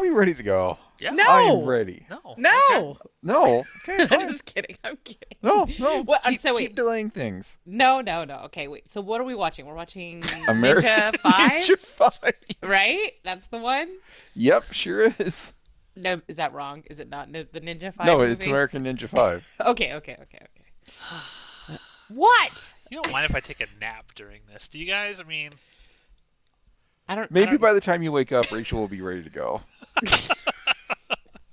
we ready to go? Yeah. No. I'm ready. No. No. No. Okay. I'm Fine. just kidding. I'm kidding. No. What? Keep delaying things. No. Okay, wait. So what are we watching? We're watching American Ninja 5, Ninja 5. right? That's the one? Yep, sure is. No, is that wrong? Is it not the Ninja 5 No, movie? it's American Ninja 5. Okay. What? You don't mind if I take a nap during this, do you guys? I mean, Maybe by the time you wake up, Rachel will be ready to go.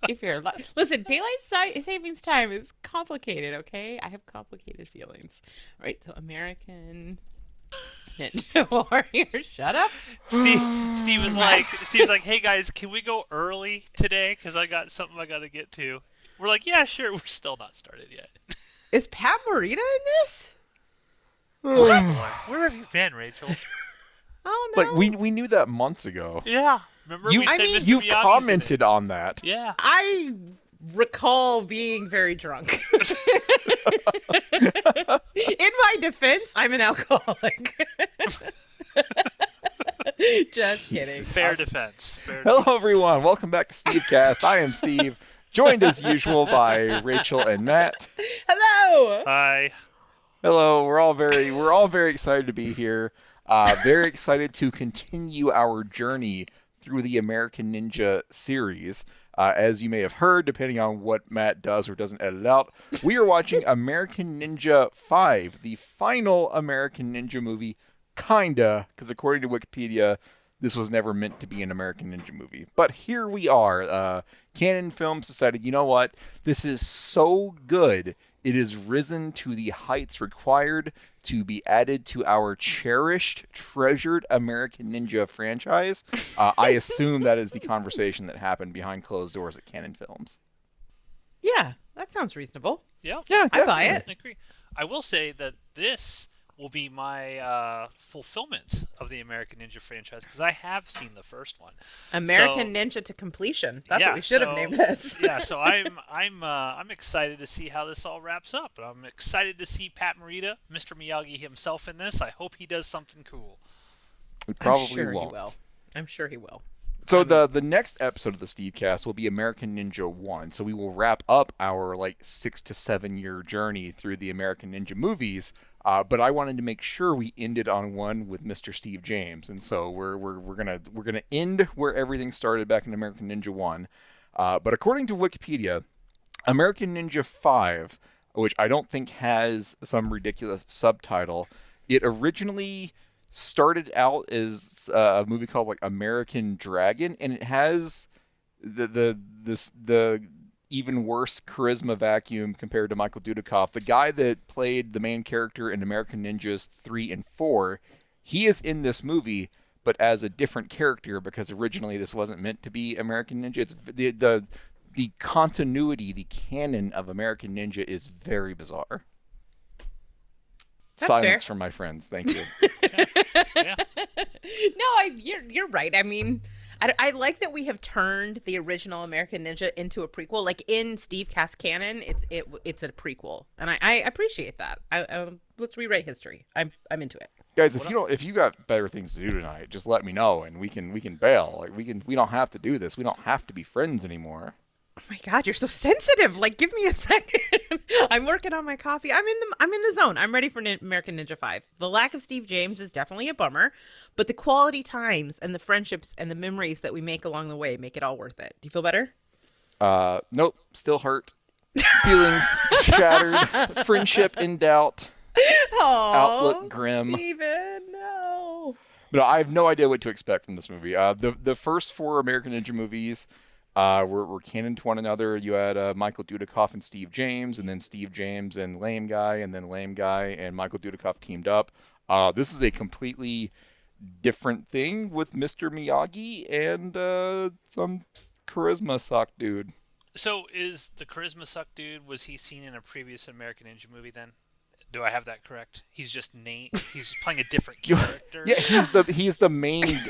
If you're listen, daylight savings time is complicated. Okay, I have complicated feelings. All right, so American Ninja Warrior. Shut up. Steve's like, hey guys, can we go early today? Because I got something I got to get to. We're like, yeah, sure. We're still not started yet. Is Pat Morita in this? What? Where have you been, Rachel? Oh no. Like we knew that months ago. Yeah. Remember we said Mr. You Miyagi's commented in it. on that. Yeah. I recall being very drunk. In my defense, I'm an alcoholic. Just kidding. Fair defense. Hello, everyone. Welcome back to Stevecast. I am Steve, joined as usual by Rachel and Matt. Hello. Hi. Hello. We're all very excited to be here. Very excited to continue our journey through the American Ninja series. As you may have heard, depending on what Matt does or doesn't edit out, we are watching American Ninja 5, the final American Ninja movie, kinda, because according to Wikipedia, this was never meant to be an American Ninja movie. But here we are. Canon Films decided, you know what? This is so good. It has risen to the heights required to be added to our cherished, treasured American Ninja franchise. I assume that is the conversation that happened behind closed doors at Canon Films. Yeah, that sounds reasonable. Yeah. Yeah, I buy it. I agree. I will say that this will be my fulfillment of the American Ninja franchise because I have seen the first one. American Ninja to completion. That's what we should have named this. Yeah, so I'm excited to see how this all wraps up. I'm excited to see Pat Morita, Mr. Miyagi himself in this. I hope he does something cool. We probably I'm sure won't. he will. I'm sure he will. So the next episode of the Stevecast will be American Ninja 1. So we will wrap up our 6 to 7 year journey through the American Ninja movies. But I wanted to make sure we ended on one with Mr. Steve James, and so we're gonna end where everything started back in American Ninja 1. But according to Wikipedia, American Ninja 5, which I don't think has some ridiculous subtitle, it originally started out as a movie called American Dragon, and it has the even worse charisma vacuum compared to Michael Dudikoff. The guy that played the main character in American Ninjas 3 and 4, he is in this movie, but as a different character because originally this wasn't meant to be American Ninja. It's the continuity, the canon of American Ninja is very bizarre. That's Silence fair. from my friends. Thank you. Yeah. No, you're right. I mean, I like that we have turned the original American Ninja into a prequel. Like in Stevecast canon, it's a prequel, and I appreciate that. Let's rewrite history. I'm into it. Guys, if you got better things to do tonight, just let me know and we can bail. We don't have to do this. We don't have to be friends anymore. Oh my God, you're so sensitive. Give me a second. I'm working on my coffee. I'm in the zone. I'm ready for American Ninja 5. The lack of Steve James is definitely a bummer, but the quality times and the friendships and the memories that we make along the way make it all worth it. Do you feel better? Nope, still hurt. Feelings shattered. Friendship in doubt. Oh, Outlook grim. Steven, no. But I have no idea what to expect from this movie. The first 4 American Ninja movies were canon to one another. You had Michael Dudikoff and Steve James, and then Steve James and Lame Guy, and then Lame Guy and Michael Dudikoff teamed up. This is a completely different thing with Mr. Miyagi and some charisma suck dude. So is the charisma suck dude, was he seen in a previous American Ninja movie then? Do I have that correct? He's just he's playing a different character. Yeah, he's the main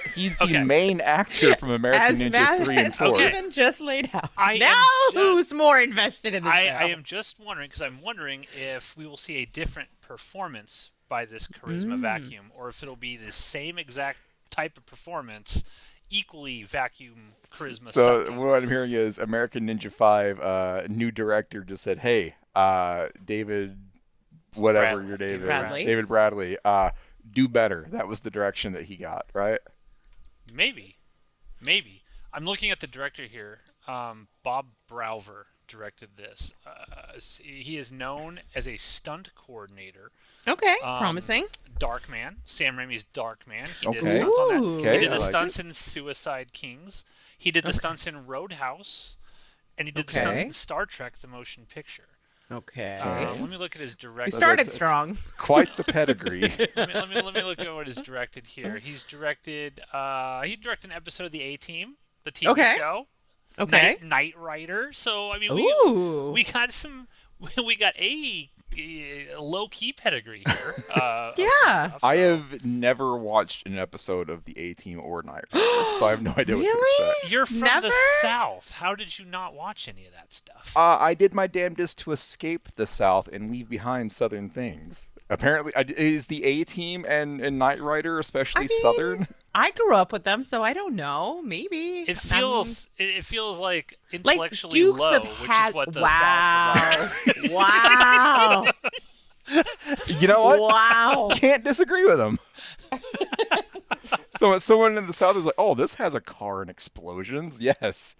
main actor from American As Ninjas Matt 3 and 4. Okay. Steven just laid out. I Who's more invested in this? I am just wondering, because I'm wondering if we will see a different performance by this charisma vacuum, or if it'll be the same exact type of performance equally vacuum charisma So sucking. what I'm hearing is American Ninja 5, new director just said, "Hey, David, whatever your name David is, Bradley. David Bradley, do better." That was the direction that he got, right? Maybe. I'm looking at the director here. Bob Browver directed this. He is known as a stunt coordinator. Okay, Um, promising. Darkman. Sam Raimi's Darkman. He did Okay. stunts on that. Ooh. Okay, He did I the like stunts it. in Suicide Kings. He did the stunts in Roadhouse. And he did the Okay. stunts in Star Trek: The Motion Picture. Okay. Let me look at his We directing. started That's- strong. Quite the pedigree. let me look at what is directed here. He's directed. He directed an episode of the A-Team, the TV Okay. show. Okay. Knight Rider. So I mean, Ooh. we got some. We got a low key pedigree here. Of some Yeah. stuff, I so. have never watched an episode of the A-Team or Knight Rider, so I have no idea what to Really? expect. You're from Never? the South. How did you not watch any of that stuff? I did my damnedest to escape the South and leave behind Southern things. Apparently, is the A-Team and Knight Rider especially I mean, Southern? I grew up with them, so I don't know. Maybe It feels like like intellectually Dukes low, of which Haz- is what the wow. South would like. Wow. You know what? Wow. Can't disagree with them. So someone in the South is like, "Oh, this has a car and explosions." Yes,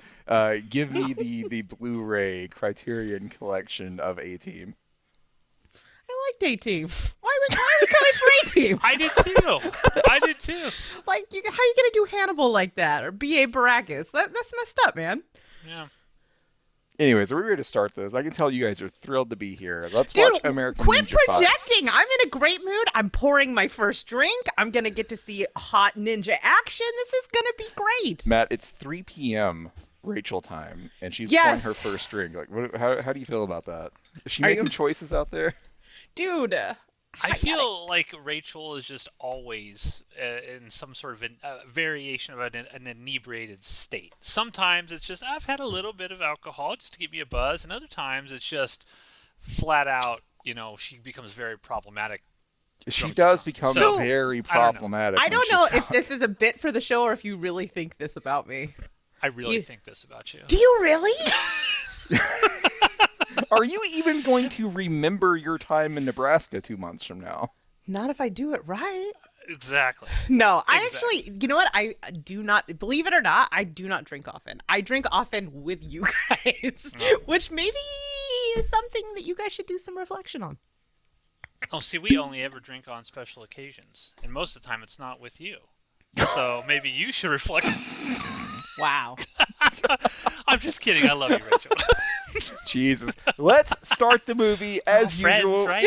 give me the Blu-ray Criterion collection of A-Team. I liked A-Team. Why are we coming for A-Team? I did too. Like, how are you gonna do Hannibal like that or B.A. Baracus? That's messed up, man. Yeah. Anyways, are we ready to start this? I can tell you guys are thrilled to be here. Let's Dude, watch American quit Ninja 5. projecting. I'm in a great mood. I'm pouring my first drink. I'm gonna get to see hot ninja action. This is gonna be great. Matt, it's 3 p.m. Rachel time, and she's Yes. pouring her first drink. Like, how do you feel about that? Is she Are making you- choices out there? Dude, I feel like Rachel is just always in some sort of variation of an inebriated state. Sometimes it's just, I've had a little bit of alcohol just to give me a buzz, and other times it's just flat out, she becomes very problematic. She Drunk does drunk. become So, very I don't know. problematic. I when don't she's know if drunk. this is a bit for the show or if you really think this about me. I really You- think this about you. Do you really? Are you even going to remember your time in Nebraska 2 months from now? Not if I do it right. Exactly. No, I Exactly. actually, you know what? I do not, believe it or not, I do not drink often. I drink often with you guys, which maybe is something that you guys should do some reflection on. Oh, see, we only ever drink on special occasions, and most of the time it's not with you. So maybe you should reflect. Wow. I'm just kidding. I love you, Rachel. Jesus. Let's start the movie as Friends, usual. right?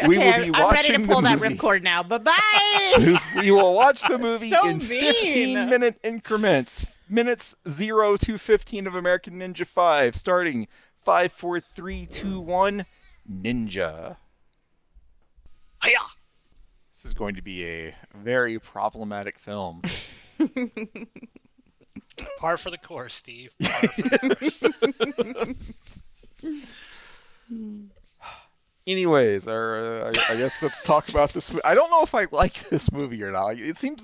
We will be I'm ready to watching pull the that movie. ripcord now. Bye-bye. We will watch the movie So in mean. 15-minute increments. Minutes 0 to 15 of American Ninja 5, starting 5, 4, 3, 2, 1, Ninja. Hiya! This is going to be a very problematic film. Par for the course, Steve. Par for the course. Anyways, I guess let's talk about this. I don't know if I like this movie or not. Like, it seems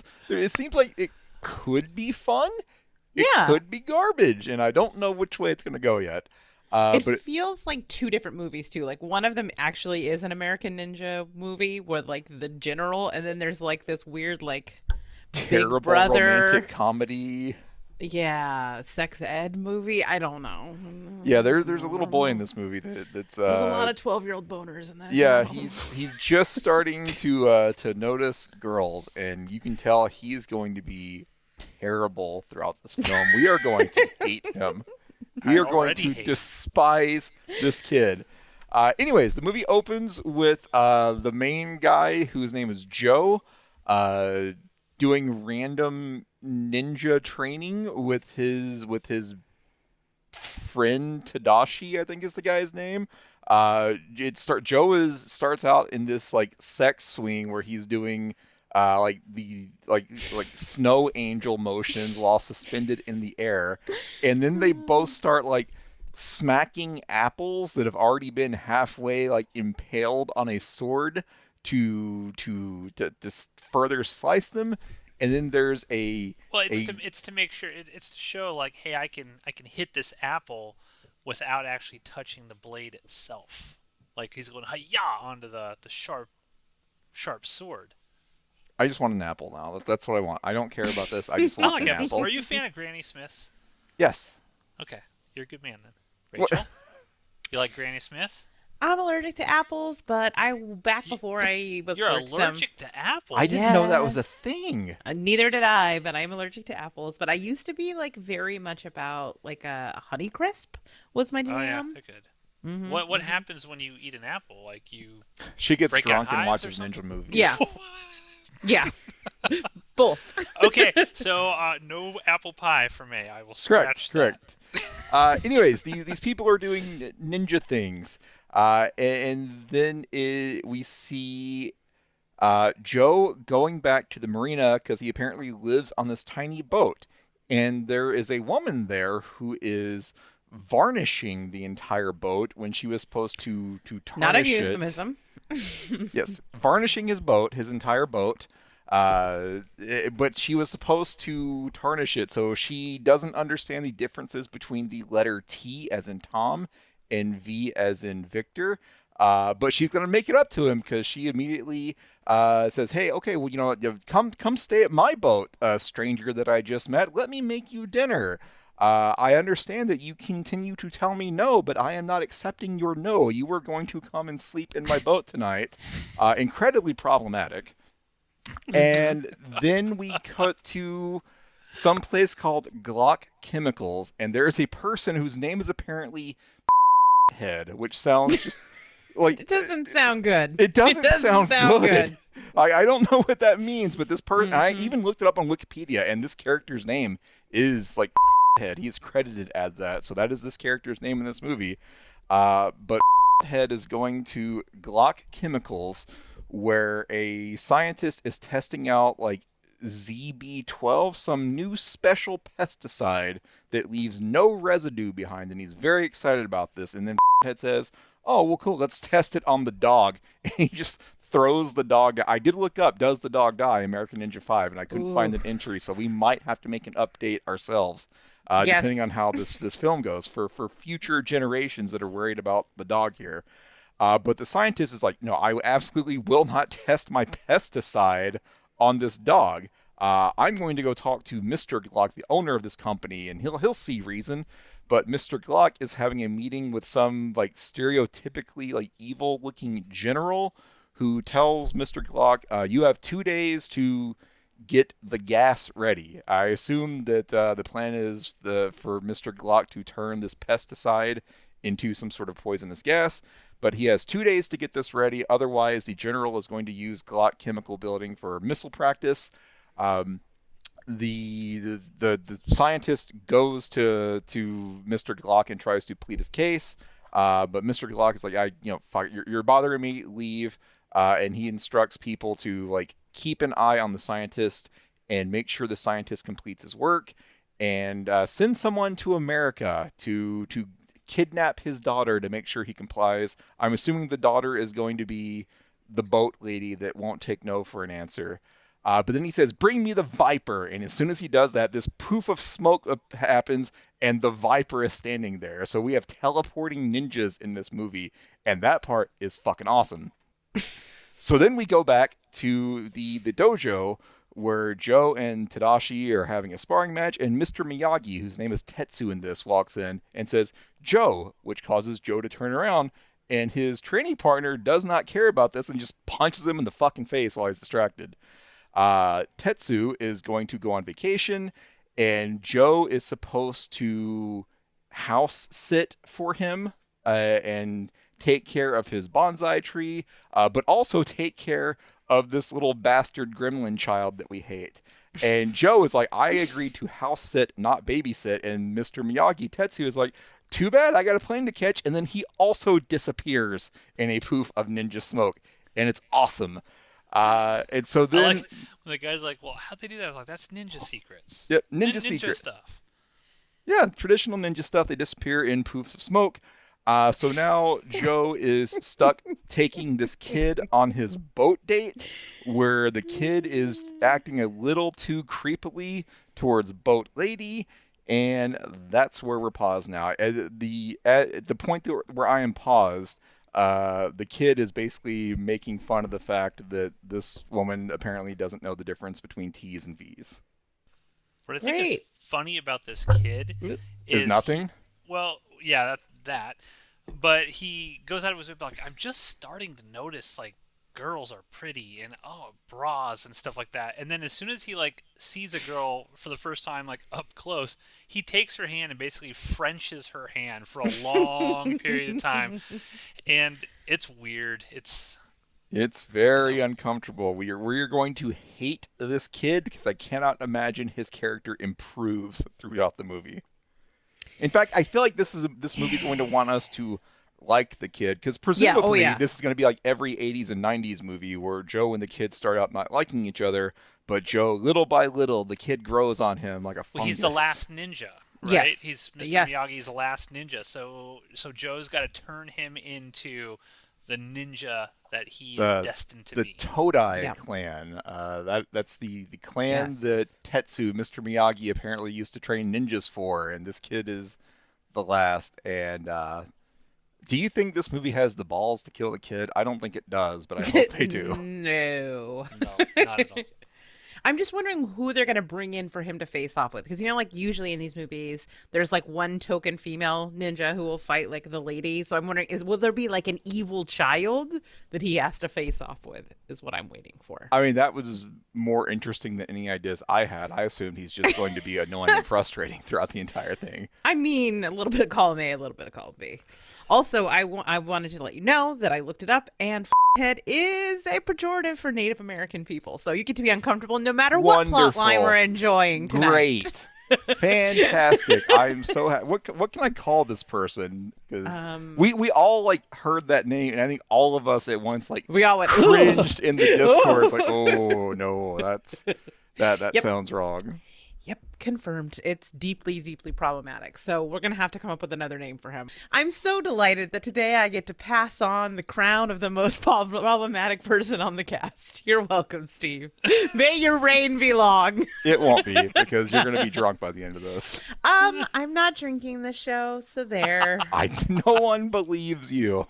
like it could be fun. It Yeah. could be garbage, and I don't know which way it's going to go yet. It But feels like two different movies too. Like one of them actually is an American Ninja movie with like the general, and then there's like this weird like terrible Brother. romantic comedy. sex ed movie. I don't know. Yeah, there's a little boy in this movie that's There's a lot of 12-year-old boners in this. yeah, he's just starting to notice girls, and you can tell he's going to be terrible throughout this film. We are going to hate him. We I are going already to hate him. despise this kid. Anyways, the movie opens with the main guy, whose name is Joe, doing random ninja training with his friend Tadashi, I think is the guy's name. Joe starts out in this like sex swing where he's doing like snow angel motions while suspended in the air, and then they both start like smacking apples that have already been halfway like impaled on a sword to further slice them, And then there's a Well, a it's to make sure it's to show like, hey, I can hit this apple without actually touching the blade itself. Like he's going hi-ya onto the sharp sword. I just want an apple now. That's what I want. I don't care about this. I just I want like an apples. apple. Are you a fan of Granny Smiths? Yes. Okay, you're a good man then. What? Rachel, you like Granny Smith? I'm allergic to apples, but back You, before I was you're allergic to them. allergic to apples? I didn't know that was a Yes. thing. Neither did I, but I'm allergic to apples. But I used to be like very much about like a Honey Crisp was my Oh yeah, jam. they're good. Hmm. What happens when you eat an apple? Like you She gets break out drunk and hives or watches something? ninja movies. Yeah, yeah, both. Okay, so no apple pie for me. I will scratch Correct. Anyways, these people are doing ninja things, and then we see Joe going back to the marina because he apparently lives on this tiny boat, and there is a woman there who is varnishing the entire boat when she was supposed to Not a tarnish it. euphemism. Yes, varnishing his boat, his entire boat. But she was supposed to tarnish it, so she doesn't understand the differences between the letter T as in Tom and V as in Victor. But she's gonna make it up to him because she immediately says, "Hey, okay, well, come stay at my boat, stranger that I just met. Let me make you dinner. I understand that you continue to tell me no, but I am not accepting your no. You were going to come and sleep in my boat tonight." Incredibly problematic. And then we cut to some place called Glock Chemicals, and there's a person whose name is apparently Head, which sounds just like It doesn't sound good. it doesn't sound good. good. I don't know what that means, but this person, I Mhm. even looked it up on Wikipedia, and this character's name is like Head. He is credited as that, so that is this character's name in this movie. But Head is going to Glock Chemicals, where a scientist is testing out like ZB12, some new special pesticide that leaves no residue behind, and he's very excited about this. And then Head says, "Oh, well, cool, let's test it on the dog." And he just throws the dog. I did look up, does the dog die, American Ninja 5, and I couldn't find an entry, so we might have to make an update ourselves, Yes. depending on how this film goes, for future generations that are worried about the dog here. But the scientist is like, no, I absolutely will not test my pesticide on this dog. I'm going to go talk to Mr. Glock, the owner of this company, and he'll see reason. But Mr. Glock is having a meeting with some like stereotypically like evil-looking general who tells Mr. Glock, "You have 2 days to get the gas ready." I assume that the plan is for Mr. Glock to turn this pesticide into some sort of poisonous gas, but he has 2 days to get this ready. Otherwise, the general is going to use Glock Chemical Building for missile practice. Um, the scientist goes to Mr. Glock and tries to plead his case, but Mr. Glock is like, fuck, you're bothering me, leave. And he instructs people to like keep an eye on the scientist and make sure the scientist completes his work, and send someone to America to kidnap his daughter to make sure he complies. I'm assuming the daughter is going to be the boat lady that won't take no for an answer. But then he says, "Bring me the Viper." And as soon as he does that, this poof of smoke happens, and the Viper is standing there. So we have teleporting ninjas in this movie, and that part is fucking awesome. So then we go back to the dojo where Joe and Tadashi are having a sparring match, and Mr. Miyagi, whose name is Tetsu in this, walks in and says, "Joe," which causes Joe to turn around, and his training partner does not care about this and just punches him in the fucking face while he's distracted. Tetsu is going to go on vacation, and Joe is supposed to house sit for him and take care of his bonsai tree, but also take care of this little bastard gremlin child that we hate. And Joe is like, "I agreed to house sit, not babysit." And Mr. Miyagi, Tetsu, is like, "Too bad, I got a plane to catch." And then he also disappears in a poof of ninja smoke, and it's awesome. And so I then, like when the guy's like, "Well, how'd they do that?" I was like, "That's ninja secrets." yep, Ninja ninja secret. stuff. Yeah, traditional ninja stuff. They disappear in poofs of smoke. So now Joe is stuck taking this kid on his boat date, where the kid is acting a little too creepily towards boat lady, and that's where we're paused now. At the point where I am paused, the kid is basically making fun of the fact that this woman apparently doesn't know the difference between T's and V's. What I think Great. is funny about this kid Is nothing? well, yeah, that. But he goes out of his way, like, I'm just starting to notice, like, girls are pretty and, oh, bras and stuff like that. And then as soon as he, like, sees a girl for the first time, like, up close, he takes her hand and basically Frenches her hand for a long period of time. And it's weird. It's very uncomfortable. We're going to hate this kid because I cannot imagine his character improves throughout the movie. In fact, I feel like this movie is going to want us to like the kid because presumably this is going to be like every 80s and 90s movie where Joe and the kid start out not liking each other, but Joe, little by little, the kid grows on him like a fungus. Well, he's the last ninja, right? Yes. He's Mr. Yes. Miyagi's the last ninja. So Joe's got to turn him into the ninja that he is destined to be. The Todai clan. That's the clan that Tetsu, Mr. Miyagi, apparently used to train ninjas for, and this kid is the last. And do you think this movie has the balls to kill the kid? I don't think it does, but I hope they do. No. No, not at all. I'm just wondering who they're going to bring in for him to face off with. Because, like, usually in these movies, there's, like, one token female ninja who will fight, like, the lady. So I'm wondering, will there be, like, an evil child that he has to face off with, is what I'm waiting for. I mean, that was more interesting than any ideas I had. I assumed he's just going to be annoying and frustrating throughout the entire thing. I mean, a little bit of column A, a little bit of column B. Also, I wanted to let you know that I looked it up, and head is a pejorative for Native American people. So you get to be uncomfortable no matter what plot line we're enjoying tonight. Great. Fantastic. I'm so happy. What can I call this person? Because we all like heard that name, and I think all of us at once like we all went, cringed in the Discord. It's like, oh no, that Yep. sounds wrong. Yep, confirmed. It's deeply, deeply problematic. So we're going to have to come up with another name for him. I'm so delighted that today I get to pass on the crown of the most problematic person on the cast. You're welcome, Steve. May your reign be long. It won't be, because you're going to be drunk by the end of this. I'm not drinking this show, so there. No one believes you.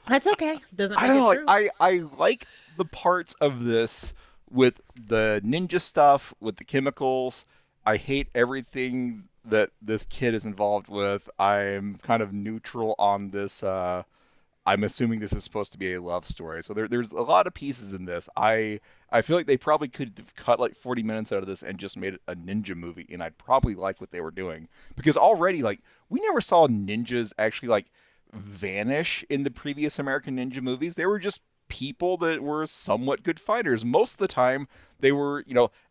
That's okay. Doesn't I make don't it know. true. I like the parts of this with the ninja stuff, with the chemicals. I hate everything that this kid is involved with. I'm kind of neutral on this. I'm assuming this is supposed to be a love story. So there's a lot of pieces in this. I feel like they probably could have cut like 40 minutes out of this and just made it a ninja movie, and I'd probably like what they were doing. Because already, like, we never saw ninjas actually like vanish in the previous American Ninja movies. They were just people that were somewhat good fighters. Most of the time, they were,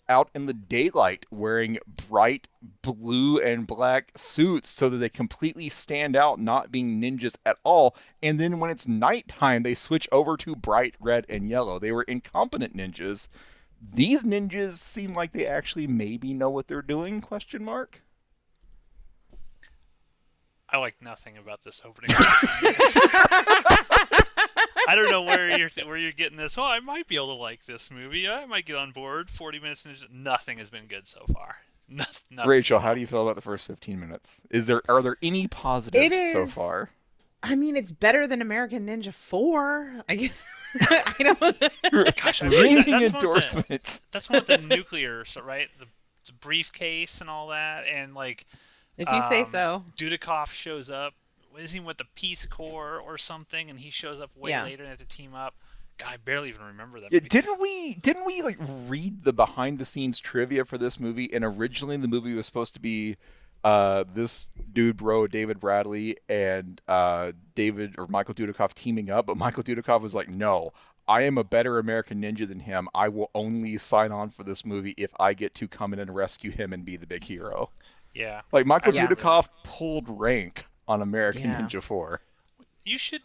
out in the daylight wearing bright blue and black suits so that they completely stand out, not being ninjas at all. And then when it's nighttime, they switch over to bright red and yellow. They were incompetent ninjas. These ninjas seem like they actually maybe know what they're doing, question mark? I like nothing about this opening. I don't know where you're getting this. Oh, I might be able to like this movie. I might get on board. 40 minutes and nothing has been good so far. Nothing. Rachel, how do you feel about the first 15 minutes? Are there any positives so far? I mean, it's better than American Ninja 4, I guess. I don't know. Gosh, ringing endorsement. That's one with the nuclear, right? The briefcase and all that, and like. If you say so. Dudikoff shows up. Is he with the Peace Corps or something? And he shows up way later and they have to team up. God, I barely even remember that movie. Didn't we like read the behind the scenes trivia for this movie? And originally the movie was supposed to be this dude bro David Bradley and David or Michael Dudikoff teaming up, but Michael Dudikoff was like, no, I am a better American Ninja than him. I will only sign on for this movie if I get to come in and rescue him and be the big hero. Yeah. Like Michael Dudikoff pulled rank on American Ninja 4. You should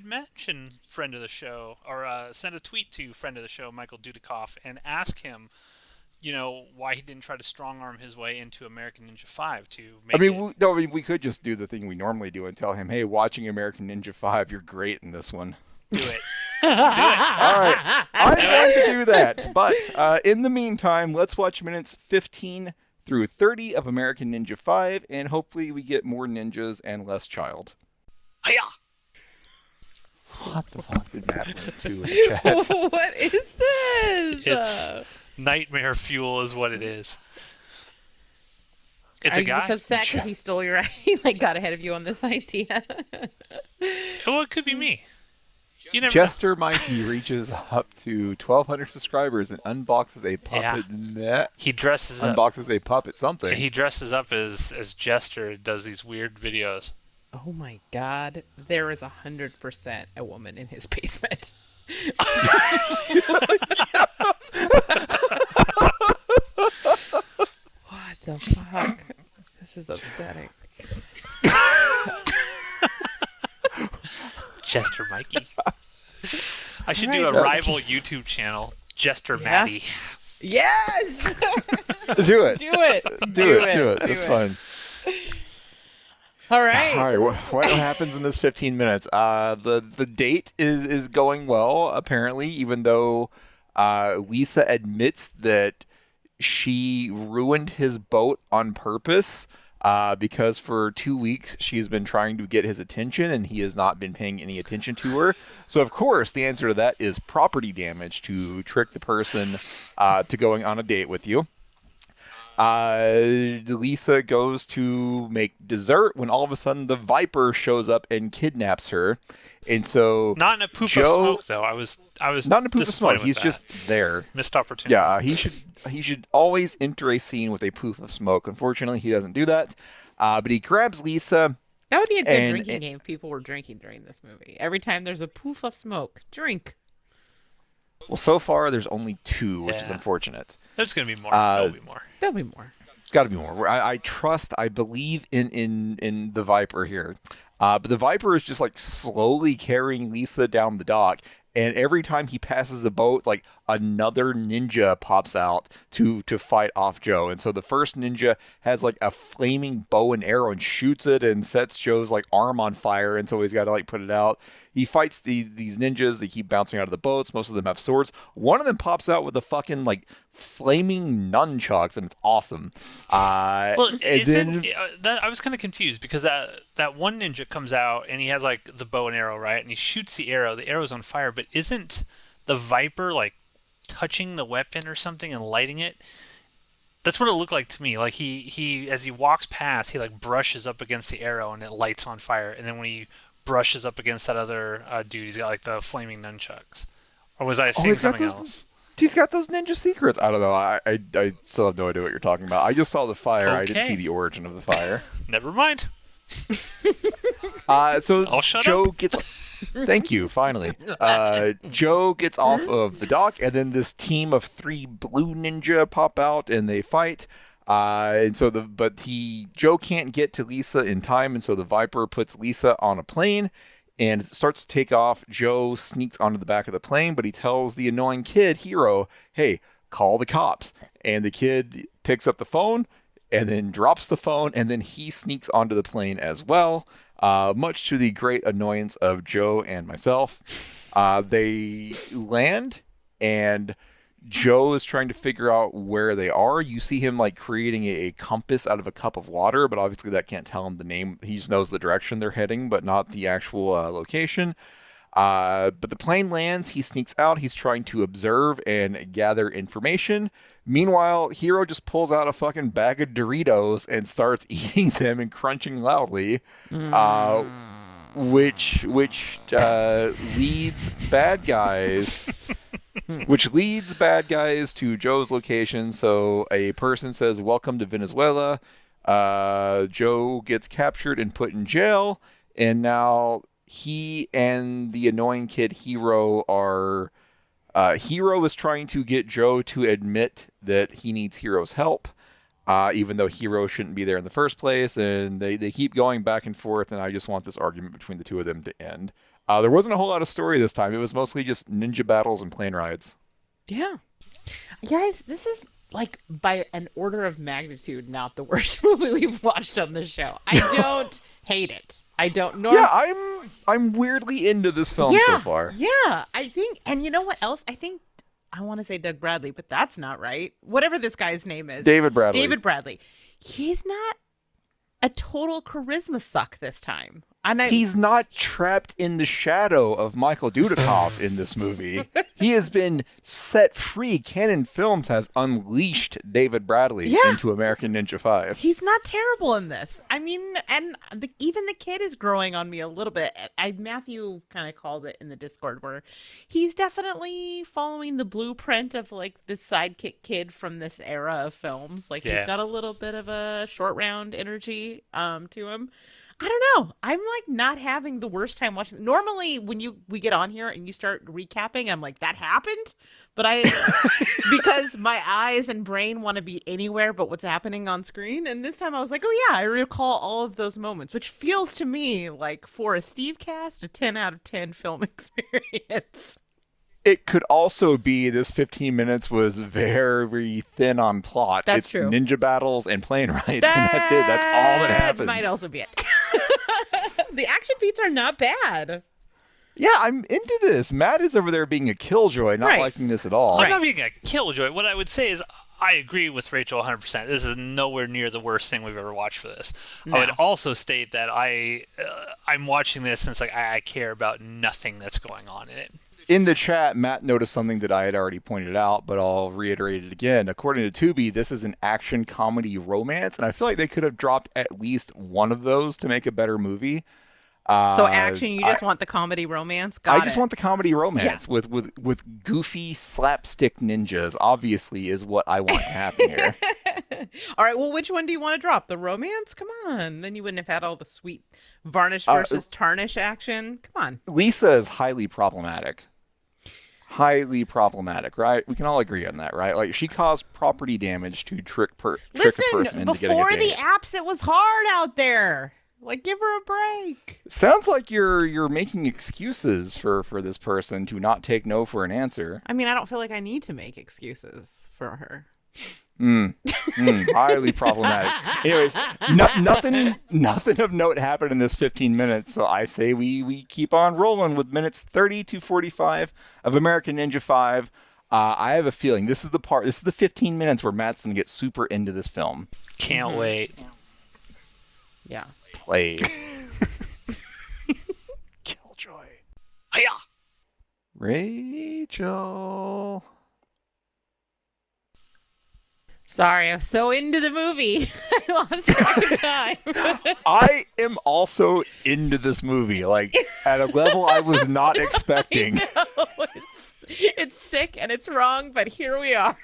mention friend of the show or send a tweet to friend of the show Michael Dudikoff and ask him why he didn't try to strong arm his way into American Ninja 5 to I make mean, we could just do the thing we normally do and tell him, hey, watching American Ninja 5, you're great in this one. do it. All right, I'm going to do that. But in the meantime, let's watch minutes 15 through 30 of American Ninja 5, and hopefully we get more ninjas and less child. Hiya! What the fuck did Madeline do in the chat? What is this? It's nightmare fuel is what it is. It's Are a you guy. just upset because he stole your like got ahead of you on this idea? Well, it could be me. You never Jester Mikey reaches up to 1,200 subscribers and unboxes a puppet. He dresses up. Unboxes a puppet something. He dresses up as Jester and does these weird videos. Oh my God! There is 100% a woman in his basement. What the fuck? This is upsetting. Jester Mikey. I should All do a right. rival YouTube channel, Jester Yeah. Maddie. Yes. Do it. Do it. Do it. It's fun. All right. All right. What happens in this 15 minutes? The date is going well apparently, even though Lisa admits that she ruined his boat on purpose. Because for 2 weeks she's been trying to get his attention and he has not been paying any attention to her. So of course the answer to that is property damage to trick the person to going on a date with you. Lisa goes to make dessert when all of a sudden the Viper shows up and kidnaps her. And so Not in a poof Joe, of smoke though. I was not in a poof of disappointed smoke. with He's that. just there. Missed opportunity. Yeah, he should always enter a scene with a poof of smoke. Unfortunately, he doesn't do that. But he grabs Lisa. That would be a good And- drinking game if people were drinking during this movie. Every time there's a poof of smoke, drink. Well, so far there's only 2, which is Yeah. unfortunate. There's gonna be more. There'll be more. There'll be more. It's got to be more. I believe in the Viper here. But the Viper is just like slowly carrying Lisa down the dock. And every time he passes a boat, like another ninja pops out to fight off Joe. And so the first ninja has like a flaming bow and arrow and shoots it and sets Joe's like arm on fire. And so he's got to like put it out. He fights these ninjas. They keep bouncing out of the boats. Most of them have swords. One of them pops out with a fucking like flaming nunchucks, and it's awesome. Well, And isn't then that I was kind of confused because that one ninja comes out and he has like the bow and arrow, right? And he shoots the arrow. The arrow's on fire, but isn't the Viper like touching the weapon or something and lighting it? That's what it looked like to me. Like he as he walks past, he like brushes up against the arrow and it lights on fire. And then when he brushes up against that other dude, he's got like the flaming nunchucks. Or was I seeing he's got something those- else? he's got those ninja secrets. I don't know. I still have no idea what you're talking about. I just saw the fire. I didn't Okay. see the origin of the fire. Never mind. So I'll shut Joe up. gets. Thank you. Finally, Joe gets off of the dock, and then this team of 3 blue ninja pop out, and they fight. And so Joe can't get to Lisa in time, and so the Viper puts Lisa on a plane. And as it starts to take off, Joe sneaks onto the back of the plane, but he tells the annoying kid, Hero, hey, call the cops. And the kid picks up the phone and then drops the phone, and then he sneaks onto the plane as well, much to the great annoyance of Joe and myself. They land, and Joe is trying to figure out where they are. You see him like creating a compass out of a cup of water, but obviously that can't tell him the name. He just knows the direction they're heading, but not the actual location. But the plane lands. He sneaks out. He's trying to observe and gather information. Meanwhile, Hero just pulls out a fucking bag of Doritos and starts eating them and crunching loudly, which leads bad guys. Which leads bad guys to Joe's location. So a person says, "Welcome to Venezuela." Joe gets captured and put in jail, and now he and the annoying kid Hero are. Hero is trying to get Joe to admit that he needs Hero's help, even though Hero shouldn't be there in the first place, and they keep going back and forth, and I just want this argument between the two of them to end. There wasn't a whole lot of story this time. It was mostly just ninja battles and plane rides. Yeah. Guys, this is like by an order of magnitude not the worst movie we've watched on the show. I don't hate it. I don't Yeah, I'm weirdly into this film so far. Yeah, I think, and you know what else? I think I want to say Doug Bradley, but that's not right. Whatever this guy's name is. David Bradley. David Bradley. He's not a total charisma suck this time. And he's not trapped in the shadow of Michael Dudikoff in this movie. He has been set free. Canon Films has unleashed David Bradley into American Ninja 5. He's not terrible in this. I mean, and even the kid is growing on me a little bit. Matthew kind of called it in the Discord where he's definitely following the blueprint of like this sidekick kid from this era of films. Like he's got a little bit of a short round energy to him. I don't know. I'm like not having the worst time watching. Normally, when we get on here and you start recapping, I'm like, that happened. But because my eyes and brain want to be anywhere but what's happening on screen. And this time I was like, oh yeah, I recall all of those moments, which feels to me like for a Stevecast, a 10 out of 10 film experience. It could also be this 15 minutes was very thin on plot. That's true. Ninja battles and plane rides, and that's it. That's all that happens. Might also be it. The action beats are not bad. Yeah, I'm into this. Matt is over there being a killjoy, not liking this at all. I'm not being a killjoy. What I would say is I agree with Rachel 100%. This is nowhere near the worst thing we've ever watched for this. No. I would also state that I'm watching this and it's like I care about nothing that's going on in it. In the chat, Matt noticed something that I had already pointed out, but I'll reiterate it again. According to Tubi, this is an action comedy romance, and I feel like they could have dropped at least one of those to make a better movie. So action, you just want the comedy romance? I just want the comedy romance with goofy slapstick ninjas, obviously, is what I want to happen here. All right, well, which one do you want to drop? The romance? Come on. Then you wouldn't have had all the sweet varnish versus tarnish action. Come on. Lisa is highly problematic. Highly problematic, right? We can all agree on that, right? Like, she caused property damage to trick a person into getting a date. Before the apps, it was hard out there. Like, give her a break. Sounds like you're making excuses for this person to not take no for an answer. I mean, I don't feel like I need to make excuses for her. Highly problematic. Anyways, nothing of note happened in this 15 minutes, so I say we keep on rolling with minutes 30 to 45 of American Ninja 5. I have a feeling this is the 15 minutes where Matt's gonna get super into this film. Can't wait. Yeah. Play. Killjoy. Hiya! Rachel. Sorry, I'm so into the movie. I lost track of time. I am also into this movie, like at a level I was not expecting. I know, it's sick and it's wrong, but here we are.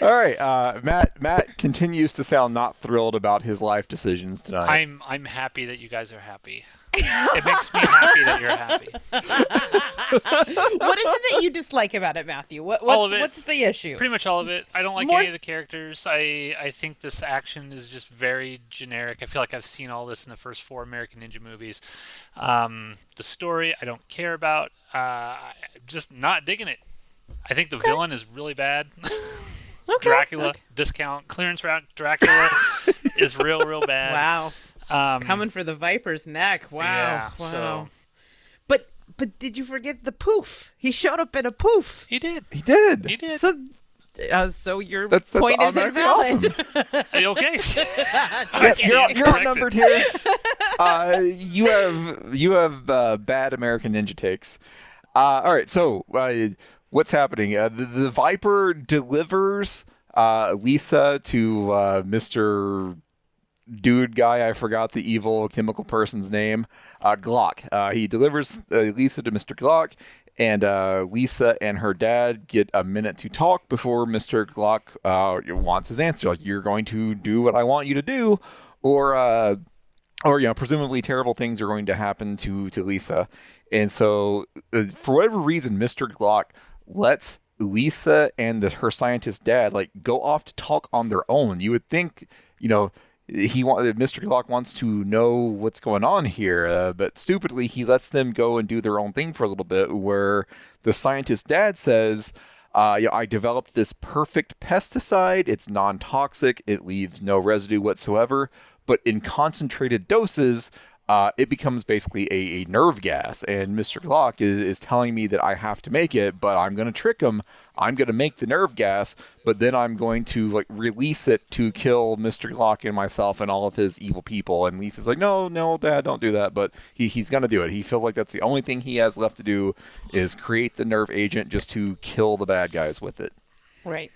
All right, Matt continues to sound not thrilled about his life decisions tonight. I'm happy that you guys are happy. It makes me happy that you're happy. What is it that you dislike about it, Matthew? All of it. What's the issue? Pretty much all of it. I don't like any of the characters. I think this action is just very generic. I feel like I've seen all this in the first 4 American Ninja movies. The story I don't care about. I'm just not digging it. I think the villain is really bad. Dracula, discount, clearance route Dracula is real bad. Wow. Coming for the Viper's neck. Wow. Yeah, wow. So... But did you forget the poof? He showed up in a poof. He did. So your that's point is invalid. Awesome. Okay. You're outnumbered here. You have bad American Ninja takes. All right, so what's happening? The Viper delivers Lisa to Mr. Dude guy. I forgot the evil chemical person's name. Glock. He delivers Lisa to Mr. Glock, and Lisa and her dad get a minute to talk before Mr. Glock wants his answer. Like, you're going to do what I want you to do, or presumably terrible things are going to happen to Lisa. And so, for whatever reason, Mr. Glock lets Lisa and her scientist dad go off to talk on their own. You would think, Mr. Glock wants to know what's going on here, but stupidly he lets them go and do their own thing for a little bit. Where the scientist dad says, I developed this perfect pesticide. It's non-toxic. It leaves no residue whatsoever. But in concentrated doses, it becomes basically a nerve gas. And Mr. Glock is telling me that I have to make it, but I'm going to trick him. I'm going to make the nerve gas, but then I'm going to like release it to kill Mr. Glock and myself and all of his evil people. And Lisa's like, no, Dad, don't do that. But he's going to do it. He feels like that's the only thing he has left to do is create the nerve agent just to kill the bad guys with it. Right.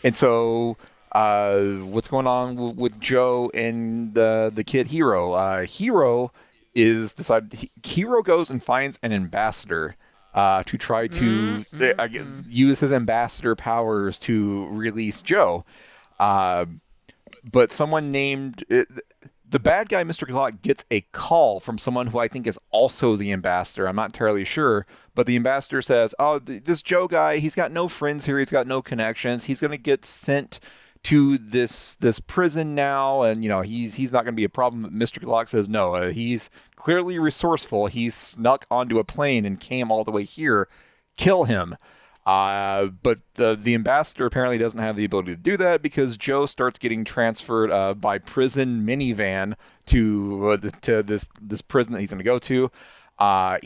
And so what's going on with Joe and the kid Hero? Hero Hero goes and finds an ambassador to try to use his ambassador powers to release Joe. But someone named the bad guy, Mr. Glock, gets a call from someone who I think is also the ambassador. I'm not entirely sure, but the ambassador says, "Oh, this Joe guy, he's got no friends here. He's got no connections. He's going to get sent to this prison now, and he's not going to be a problem." Mr. Glock says no. He's clearly resourceful. He snuck onto a plane and came all the way here. Kill him. But the ambassador apparently doesn't have the ability to do that because Joe starts getting transferred by prison minivan to this prison that he's going to go to.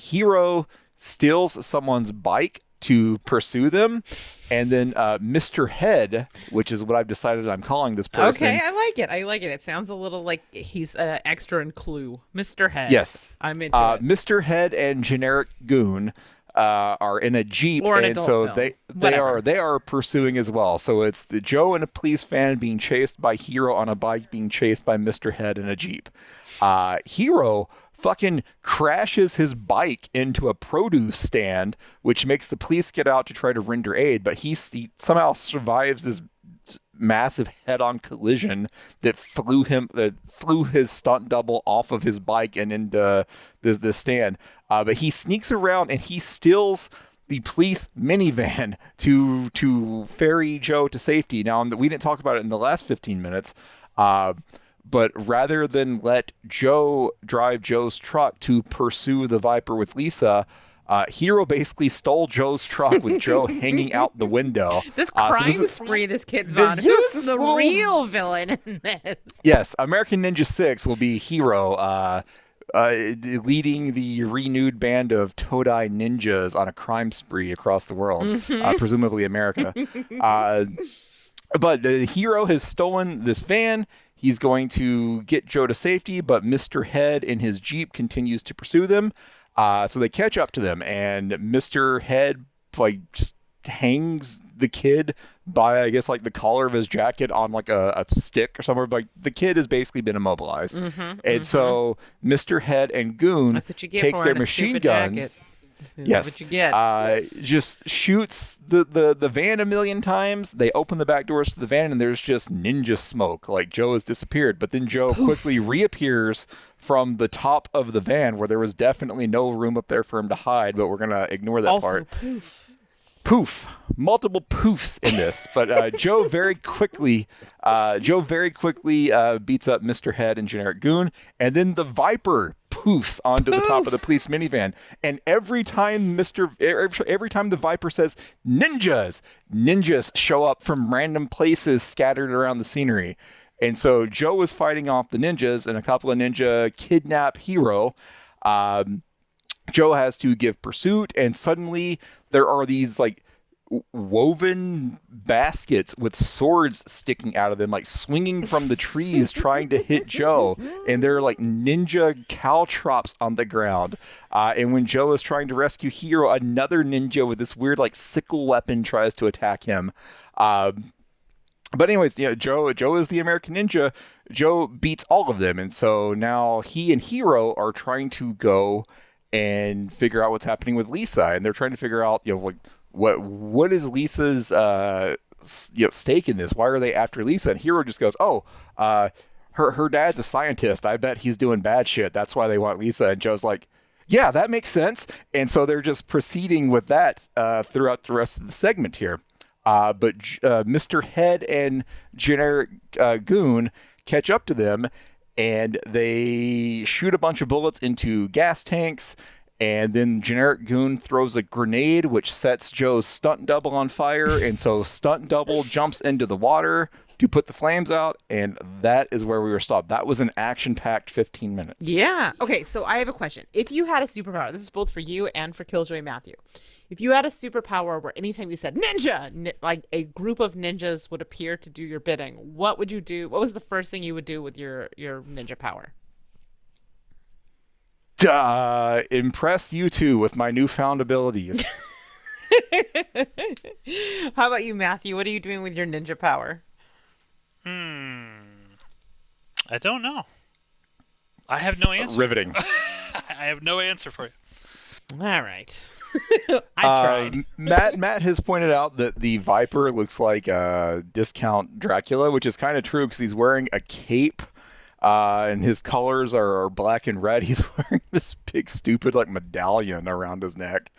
Hero steals someone's bike to pursue them, and then Mr. Head, which is what I've decided I'm calling this person. Okay, I like it. It sounds a little like he's extra in Clue. Mr. Head. Yes. I'm into it. Mr. Head and Generic Goon are in a Jeep, or an and adult so film. they are pursuing as well. So it's the Joe and a police van being chased by Hero on a bike being chased by Mr. Head in a Jeep. Hero fucking crashes his bike into a produce stand, which makes the police get out to try to render aid, but he somehow survives this massive head-on collision that flew his stunt double off of his bike and into the stand. But he sneaks around and he steals the police minivan to ferry Joe to safety. Now, we didn't talk about it in the last 15 minutes, but rather than let Joe drive Joe's truck to pursue the Viper with Lisa, Hero basically stole Joe's truck with Joe hanging out the window. This crime spree this kid's on. Yes, Who's the real villain in this? Yes, American Ninja 6 will be Hero leading the renewed band of Todai ninjas on a crime spree across the world, presumably America. But the Hero has stolen this van. He's going to get Joe to safety, but Mr. Head in his Jeep continues to pursue them. So they catch up to them, and Mr. Head just hangs the kid by, I guess, the collar of his jacket on a stick or somewhere. The kid has basically been immobilized. So Mr. Head and Goon That's what you get take for their a machine stupid guns. Jacket. Yes. That's what you get. Just shoots the van a million times. They open the back doors to the van, and there's just ninja smoke. Joe has disappeared. But then Joe quickly reappears from the top of the van, where there was definitely no room up there for him to hide. But we're gonna ignore that part. Poof. Multiple poofs in this, but Joe very quickly beats up Mr. Head and Generic Goon, and then the Viper poofs onto the top of the police minivan. And every time the Viper says ninjas show up from random places scattered around the scenery. And so Joe is fighting off the ninjas, and a couple of ninja kidnap Hero. Joe has to give pursuit, and suddenly there are these woven baskets with swords sticking out of them, swinging from the trees trying to hit Joe, and they're ninja caltrops on the ground. And when Joe is trying to rescue Hero, another ninja with this weird sickle weapon tries to attack him. But anyways, Joe is the American Ninja. Joe beats all of them, and so now he and Hero are trying to go and figure out what's happening with Lisa, and they're trying to figure out what is Lisa's stake in this? Why are they after Lisa? And Hero just goes, her dad's a scientist. I bet he's doing bad shit. That's why they want Lisa. And Joe's like, yeah, that makes sense. And so they're just proceeding with that throughout the rest of the segment here. But Mr. Head and Generic Goon catch up to them, and they shoot a bunch of bullets into gas tanks, and then generic goon throws a grenade which sets Joe's stunt double on fire, and so stunt double jumps into the water to put the flames out, and that is where we were stopped. That was an action-packed 15 minutes. Yeah. Okay, so I have a question. If you had a superpower, this is both for you and for Killjoy Matthew. If you had a superpower where anytime you said ninja, like a group of ninjas would appear to do your bidding, what would you do? What was the first thing you would do with your ninja power? Impress you two with my newfound abilities. How about you, Matthew? What are you doing with your ninja power? I don't know. I have no answer. Riveting. I have no answer for you. All right. I tried. Matt has pointed out that the Viper looks like a discount Dracula, which is kind of true because he's wearing a cape, and his colors are black and red. He's wearing this big, stupid like medallion around his neck.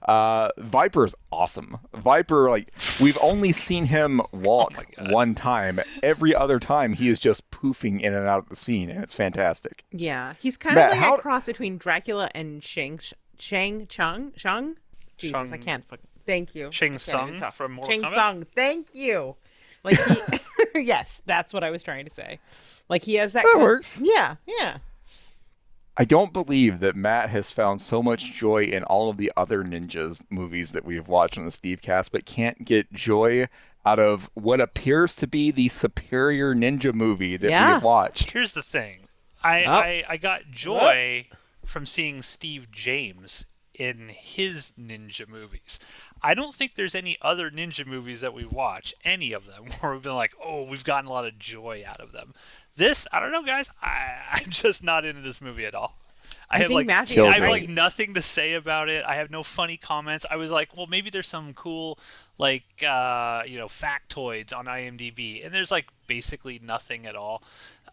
Viper is awesome. Viper, like, we've only seen him walk one time. Every other time, he is just poofing in and out of the scene, and it's fantastic. Yeah, he's kind of like a cross between Dracula and Shang Tsung. Jesus, I can't fucking. Thank you. Shang Tsung from Mortal Kombat. Shang Tsung, thank you. Like, yes, that's what I was trying to say. Like, he has that. That works. Yeah. I don't believe that Matt has found so much joy in all of the other Ninjas movies that we have watched on the Stevecast, but can't get joy out of what appears to be the superior Ninja movie that we have watched. Here's the thing. I got joy from seeing Steve James in his ninja movies. I don't think there's any other ninja movies that we've watched, any of them, where we've been like, oh, we've gotten a lot of joy out of them. This, I don't know, guys. I'm just not into this movie at all. I have nothing to say about it. I have no funny comments. I was like, well, maybe there's some cool, like, factoids on IMDb, and there's like basically nothing at all.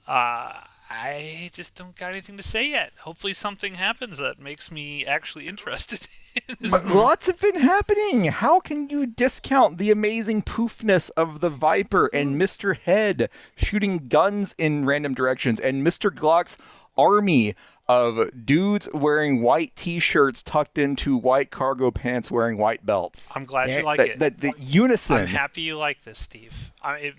I just don't got anything to say yet. Hopefully something happens that makes me actually interested in this movie. Lots have been happening. How can you discount the amazing poofness of the Viper and Mr. Head shooting guns in random directions and Mr. Glock's army of dudes wearing white t-shirts tucked into white cargo pants wearing white belts? I'm glad you like it. The unison. I'm happy you like this, Steve.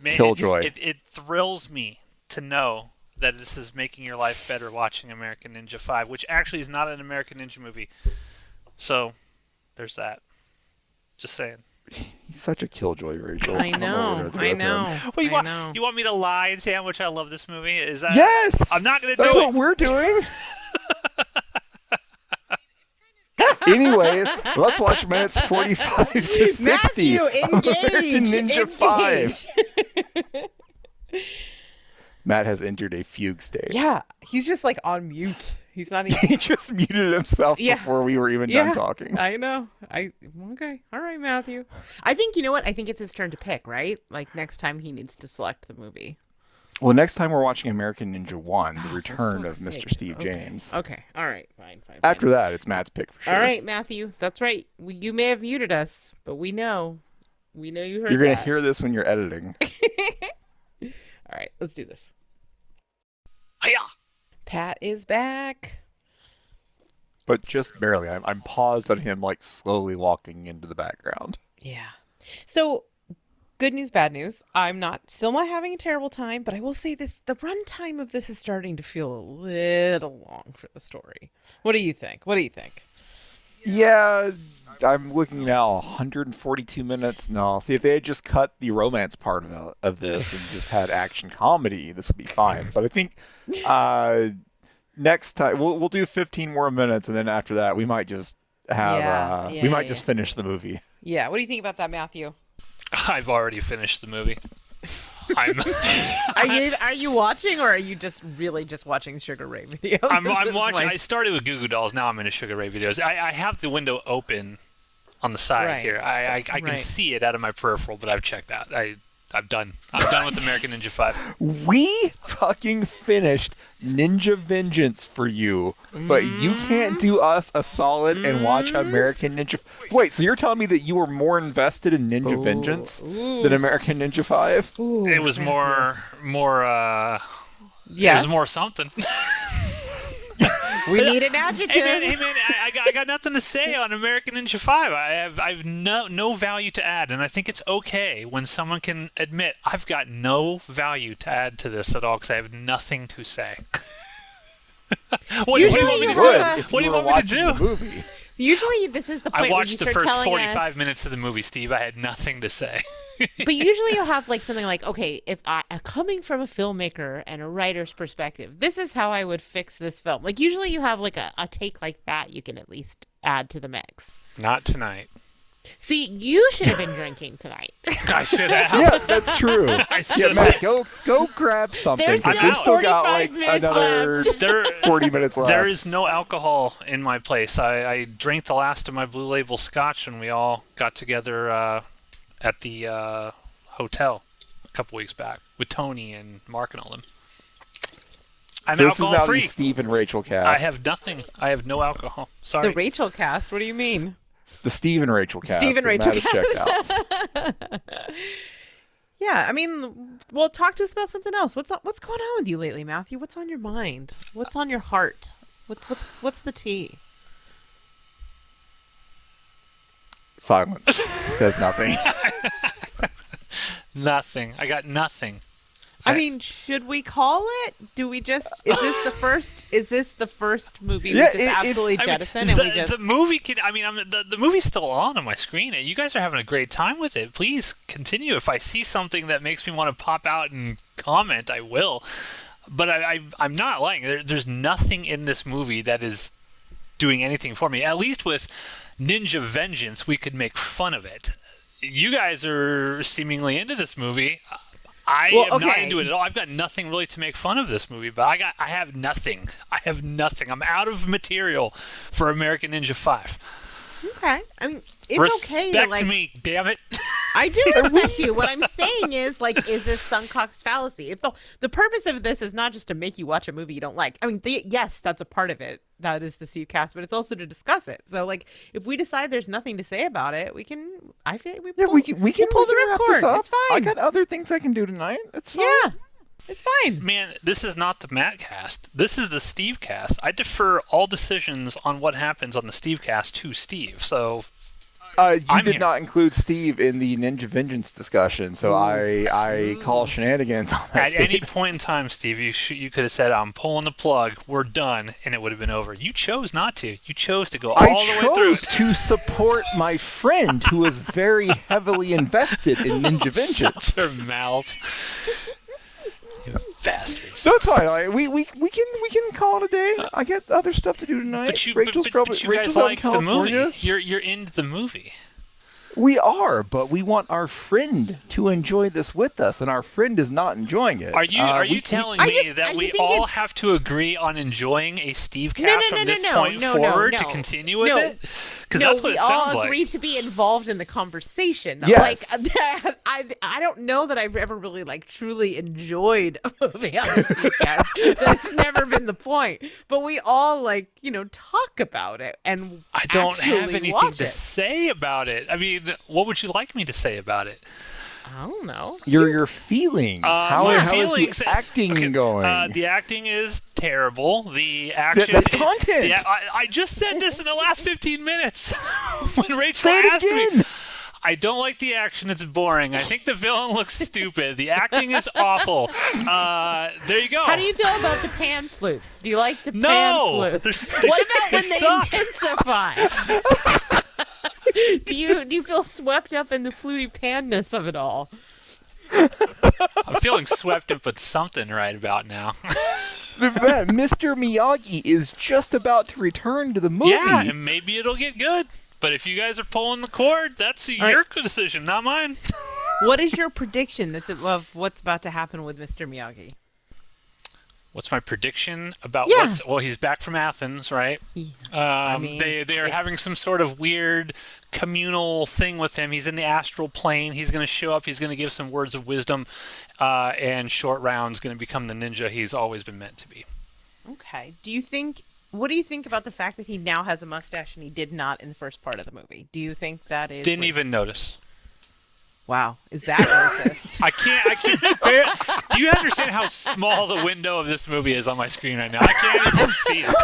Killjoy. It thrills me to know that this is making your life better watching American Ninja 5, which actually is not an American Ninja movie. So, there's that. Just saying. He's such a killjoy, Rachel. I know. Well, you want me to lie and say how much I love this movie? Is that? Yes! I'm not going to do it. That's what we're doing. Anyways, let's watch minutes 45 to 60 Matthew, of American Ninja 5. Matt has entered a fugue state. Yeah, he's just like on mute. He's not even. He just muted himself before we were even done talking. I know. Okay. All right, Matthew. I think, you know what? I think it's his turn to pick, right? Like, next time he needs to select the movie. Well, next time we're watching American Ninja 1, The Return of Mr. Steve James. Okay. All right. Fine. After that, it's Matt's pick for sure. All right, Matthew. That's right. You may have muted us, but we know. We know you heard You're going to hear this when you're editing. All right. Let's do this. Hiya! Pat is back. But just barely. I'm paused on him, like, slowly walking into the background. Yeah. So, good news, bad news. I'm still not having a terrible time, but I will say this, the runtime of this is starting to feel a little long for the story. What do you think? Yeah, I'm looking now, 142 minutes. No, see, if they had just cut the romance part of this and just had action comedy, this would be fine. But I think next time we'll do 15 more minutes, and then after that we might just have just finish the movie. Yeah. What do you think about that, Matthew? I've already finished the movie. Are you watching, or are you just watching Sugar Ray videos? I'm watching. I started with Goo Goo Dolls. Now I'm into Sugar Ray videos. I have the window open on the side here. I can see it out of my peripheral, but I've checked out. I'm done with American Ninja 5. We fucking finished Ninja Vengeance for you, but you can't do us a solid and watch American Ninja. Wait, so you're telling me that you were more invested in Ninja Vengeance than American Ninja 5? It was more Yes. It was more something. We need an adjective. Hey man, I got nothing to say on American Ninja 5. I've no value to add, and I think it's okay when someone can admit I've got no value to add to this at all because I have nothing to say. What do you want me to do? What do you want me to do? Movie. Usually, this is the point I watched the where you start first telling 45 us... minutes of the movie, Steve. I had nothing to say. But usually you'll have like something like, okay, if coming from a filmmaker and a writer's perspective, this is how I would fix this film. Like usually you have like a take like that you can at least add to the mix. Not tonight. See, you should have been drinking tonight. I should have. Yeah, that's true. Yeah, Matt, go grab something. There's We've still still got 45 like minutes another left. 40 minutes left. There is no alcohol in my place. I drank the last of my Blue Label Scotch when we all got together at the hotel a couple weeks back with Tony and Mark and all them. I'm So this is alcohol now free. the Steve and Rachel cast. I have nothing. I have no alcohol. Sorry. The Rachel cast? What do you mean? The Steve and Rachel cast. Steve and that Rachel Matt has checked out. Yeah, I mean, well, talk to us about something else. What's going on with you lately, Matthew? What's on your mind? What's on your heart? What's the tea? Silence. Says nothing. Nothing. I got nothing. I mean, should we call it? Do we just? Is this the first movie we Yeah, just absolutely jettison and we just? The movie can. I mean, the movie's still on my screen, and you guys are having a great time with it. Please continue. If I see something that makes me want to pop out and comment, I will. But I'm not lying. There's nothing in this movie that is doing anything for me. At least with Ninja Vengeance, we could make fun of it. You guys are seemingly into this movie. I am not into it at all. I've got nothing really to make fun of this movie, but I have nothing. I'm out of material for American Ninja 5. Okay, I mean, it's okay to Respect me, damn it. I do respect you. What I'm saying is, like, is this sunk cost fallacy? If the purpose of this is not just to make you watch a movie you don't like. I mean, yes, that's a part of it. That is the Stevecast, but it's also to discuss it. So, like, if we decide there's nothing to say about it, we can. I feel like we can pull the wrap ripcord. this up. It's fine. I got other things I can do tonight. It's fine. Yeah, it's fine. Man, this is not the Mattcast. This is the Stevecast. I defer all decisions on what happens on the Stevecast to Steve. So You I'm did here. not include Steve in the Ninja Vengeance discussion, so I call shenanigans on that. At any point in time, Steve, you could have said, "I'm pulling the plug. We're done," and it would have been over. You chose not to. You chose to go all the way through. I chose to support my friend who is very heavily invested in Ninja Vengeance. Your mouths. You bastards. No, it's fine. Like, we can call it a day. I got other stuff to do tonight. But you Rachel's guys out in like the California. movie. You're into the movie. We are, but we want our friend to enjoy this with us, and our friend is not enjoying it. Are you telling me that we all it's- have to agree on enjoying a Stevecast No, from this point forward to continue with it? Because that's what it sounds we all like. agree to be involved in the conversation. Yes. Like, I don't know that I've ever really like truly enjoyed a movie on the Stevecast. That's never been the point. But we all like talk about it, and I don't have actually anything watch to it. say about it. I mean, what would you like me to say about it? I don't know. Your feelings. How is the acting going? The acting is terrible. The action. That's content. I just said this in the last 15 minutes when Rachel Say it asked me. again. I don't like the action. It's boring. I think the villain looks stupid. The acting is awful. There you go. How do you feel about the pan flutes? Do you like the No! pan flutes? They What about when they suck. intensify? Do you feel swept up in the fluty panness of it all? I'm feeling swept up with something right about now. Mr. Miyagi is just about to return to the movie. Yeah, and maybe it'll get good. But if you guys are pulling the cord, that's your decision, not mine. What is your prediction of what's about to happen with Mr. Miyagi? What's my prediction about Yeah. well, he's back from Athens, right? They are having some sort of weird communal thing with him. He's in the astral plane. He's going to show up. He's going to give some words of wisdom, and Short Round's going to become the ninja he's always been meant to be. Okay. What do you think about the fact that he now has a mustache and he did not in the first part of the movie? Do you think that is Didn't racist? even notice. Wow, is that racist? I can't Do you understand how small the window of this movie is on my screen right now? I can't even see it.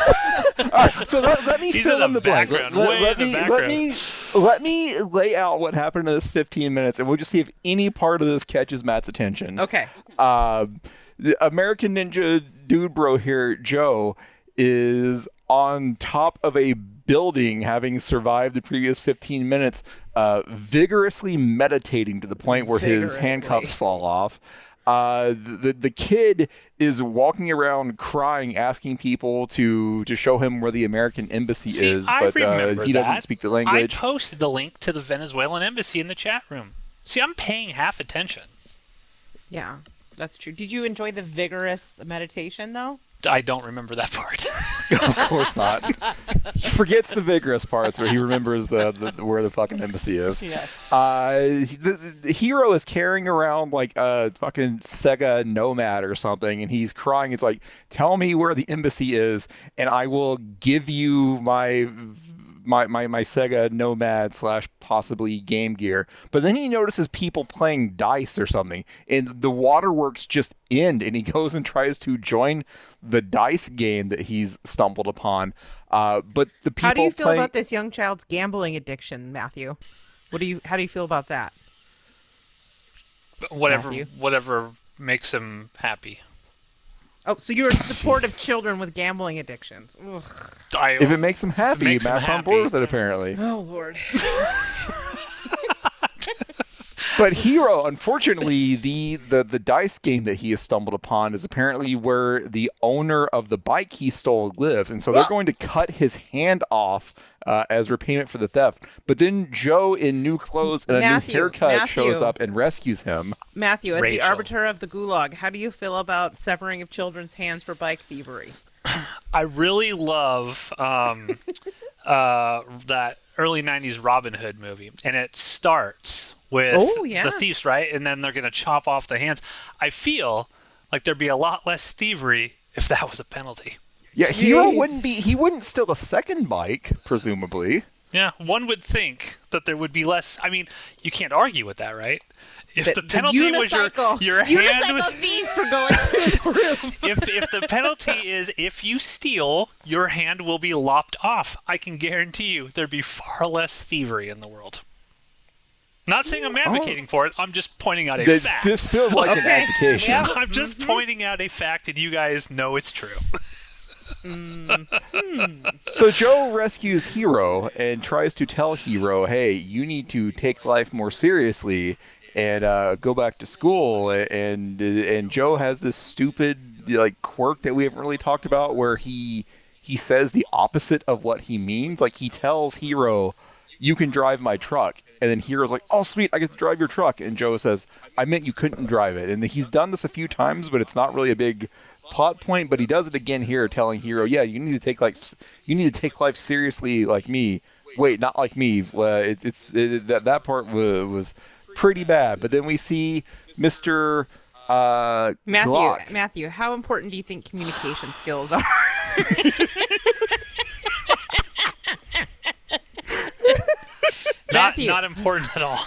All right, so let me He's fill in in the blank. background, way in the background. Let me lay out what happened in this 15 minutes, and we'll just see if any part of this catches Matt's attention. Okay. The American Ninja dude bro here, Joe, is on top of a building, having survived the previous 15 minutes, vigorously meditating to the point where his handcuffs fall off. The kid is walking around crying, asking people to show him where the American embassy is, but he doesn't speak the language. I posted the link to the Venezuelan embassy in the chat room. See, I'm paying half attention. Yeah, that's true. Did you enjoy the vigorous meditation, though? I don't remember that part. Of course not. He forgets the vigorous parts, but he remembers the where the fucking embassy is. Yes. The hero is carrying around like a fucking Sega Nomad or something, and he's crying. It's like, tell me where the embassy is, and I will give you my Sega Nomad / possibly Game Gear. But then he notices people playing dice or something, and the waterworks just end, and he goes and tries to join the dice game that he's stumbled upon. But the people How do you feel about this young child's gambling addiction, Matthew? How do you feel about that? Whatever makes him happy. Oh, so you're in support of children with gambling addictions. Ugh. If it makes him happy, Matt's on board with it, apparently. Oh, Lord. But Hero, unfortunately, the dice game that he has stumbled upon is apparently where the owner of the bike he stole lives, and so they're going to cut his hand off as repayment for the theft. But then Joe, in new clothes and a new haircut, shows up and rescues him. Matthew, as Rachel. the arbiter of the gulag, how do you feel about severing of children's hands for bike thievery? I really love that early 90s Robin Hood movie, and it starts with the thieves, right? And then they're going to chop off the hands. I feel like there'd be a lot less thievery if that was a penalty. Yeah, Hero wouldn't steal a second bike, presumably. Yeah, one would think that there would be less. I mean, you can't argue with that, right? If the penalty was your hand was thieves for going through the roof. if the penalty is if you steal, your hand will be lopped off. I can guarantee you there'd be far less thievery in the world. Not saying I'm advocating for it. I'm just pointing out a fact. This feels like an advocation. Yep. I'm just pointing out a fact, and you guys know it's true. So Joe rescues Hero and tries to tell Hero, hey, you need to take life more seriously and go back to school. And Joe has this stupid quirk that we haven't really talked about where he says the opposite of what he means. Like, he tells Hero, you can drive my truck. And then Hero's like, oh, sweet, I get to drive your truck. And Joe says, I meant you couldn't drive it. And he's done this a few times, but it's not really a big plot point. But he does it again here, telling Hero, yeah, you need to take life seriously like me. Wait, not like me. That part was pretty bad. But then we see Mr. Glock. Matthew, how important do you think communication skills are? Not important at all.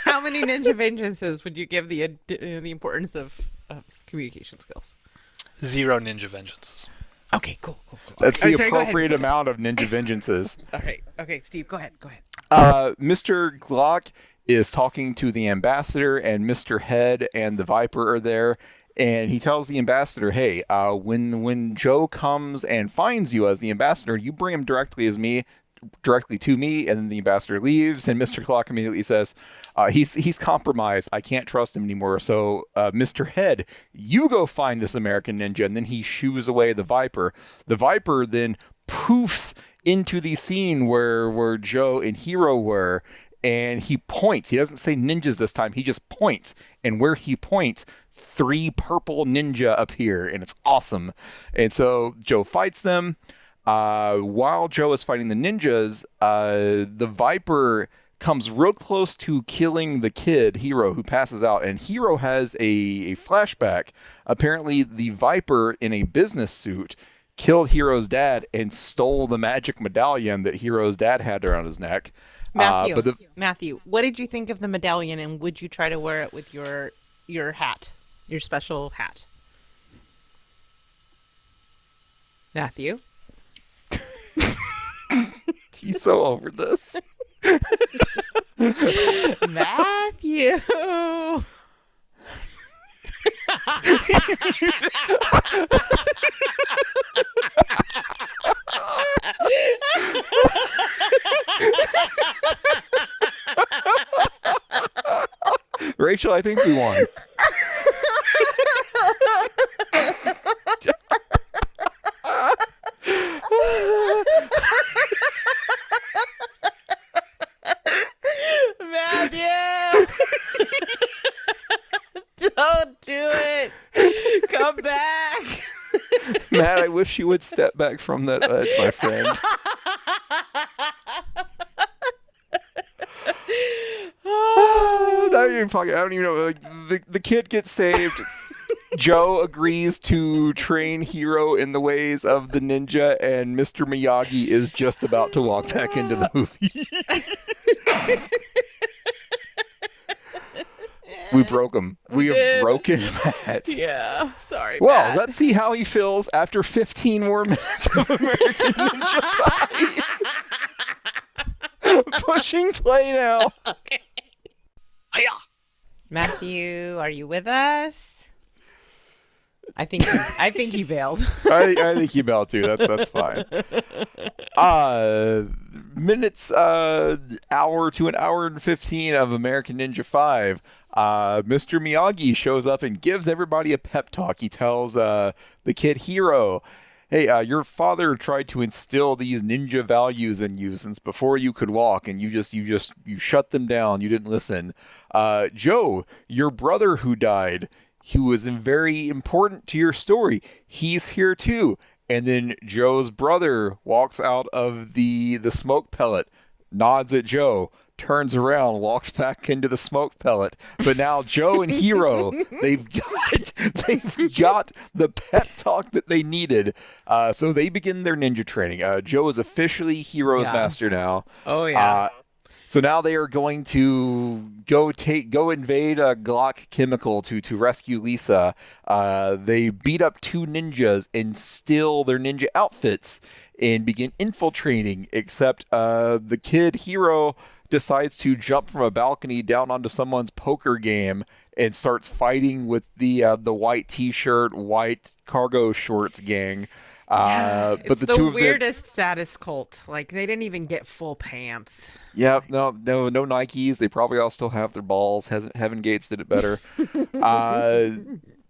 How many ninja vengeances would you give the importance of communication skills? 0 ninja vengeances. Okay, cool. That's the appropriate amount of ninja vengeances. All right. Okay, Steve, go ahead. Mr. Glock is talking to the ambassador, and Mr. Head and the Viper are there. And he tells the ambassador, hey, when Joe comes and finds you as the ambassador, you bring him directly to me, and then the ambassador leaves, and Mr. Clock immediately says, he's compromised. I can't trust him anymore. So, Mr. Head, you go find this American ninja, and then he shoos away the Viper. The Viper then poofs into the scene where Joe and Hero were, and he points. He doesn't say ninjas this time. He just points, and where he points, 3 purple ninja appear, and it's awesome. And so Joe fights them. While Joe is fighting the ninjas, the Viper comes real close to killing the kid, Hero, who passes out. And Hero has a flashback. Apparently, the Viper in a business suit killed Hero's dad and stole the magic medallion that Hero's dad had around his neck. Matthew, But the Matthew, what did you think of the medallion, and would you try to wear it with your hat, your special hat? Matthew, he's so over this. Matthew. Rachel, I think we won. Matthew, don't do it. Come back. Matt, I wish you would step back from that edge, my friend. I don't even know. Like, the kid gets saved. Joe agrees to train Hiro in the ways of the ninja, and Mr. Miyagi is just about to walk back into the movie. We broke him. We have broken Matt. Yeah, sorry. Well, Matt. let's see how he feels after 15 more minutes of American Ninja 5. Pushing play now. Okay. Hiya! Matthew, are you with us? I think he bailed. I think he bailed too. That's fine. Minutes, hour to an hour and 15 of American Ninja 5. Mr. Miyagi shows up and gives everybody a pep talk. He tells the kid Hiro, "Hey, your father tried to instill these ninja values in you since before you could walk, and you shut them down. You didn't listen. Joe, your brother who died, he was very important to your story. He's here too." And then Joe's brother walks out of the smoke pellet, nods at Joe, turns around, walks back into the smoke pellet. But now Joe and Hiro, they've got the pep talk that they needed. So they begin their ninja training. Joe is officially Hiro's master now. Oh yeah. So now they are going to go invade Glock Chemical to rescue Lisa. They beat up two ninjas and steal their ninja outfits and begin infiltrating. Except the kid Hiro decides to jump from a balcony down onto someone's poker game and starts fighting with the white t-shirt, white cargo shorts gang. But it's the the two of weirdest, saddest cult. Like they didn't even get full pants. Yeah, no Nikes. They probably all still have their balls. Heaven Gates did it better.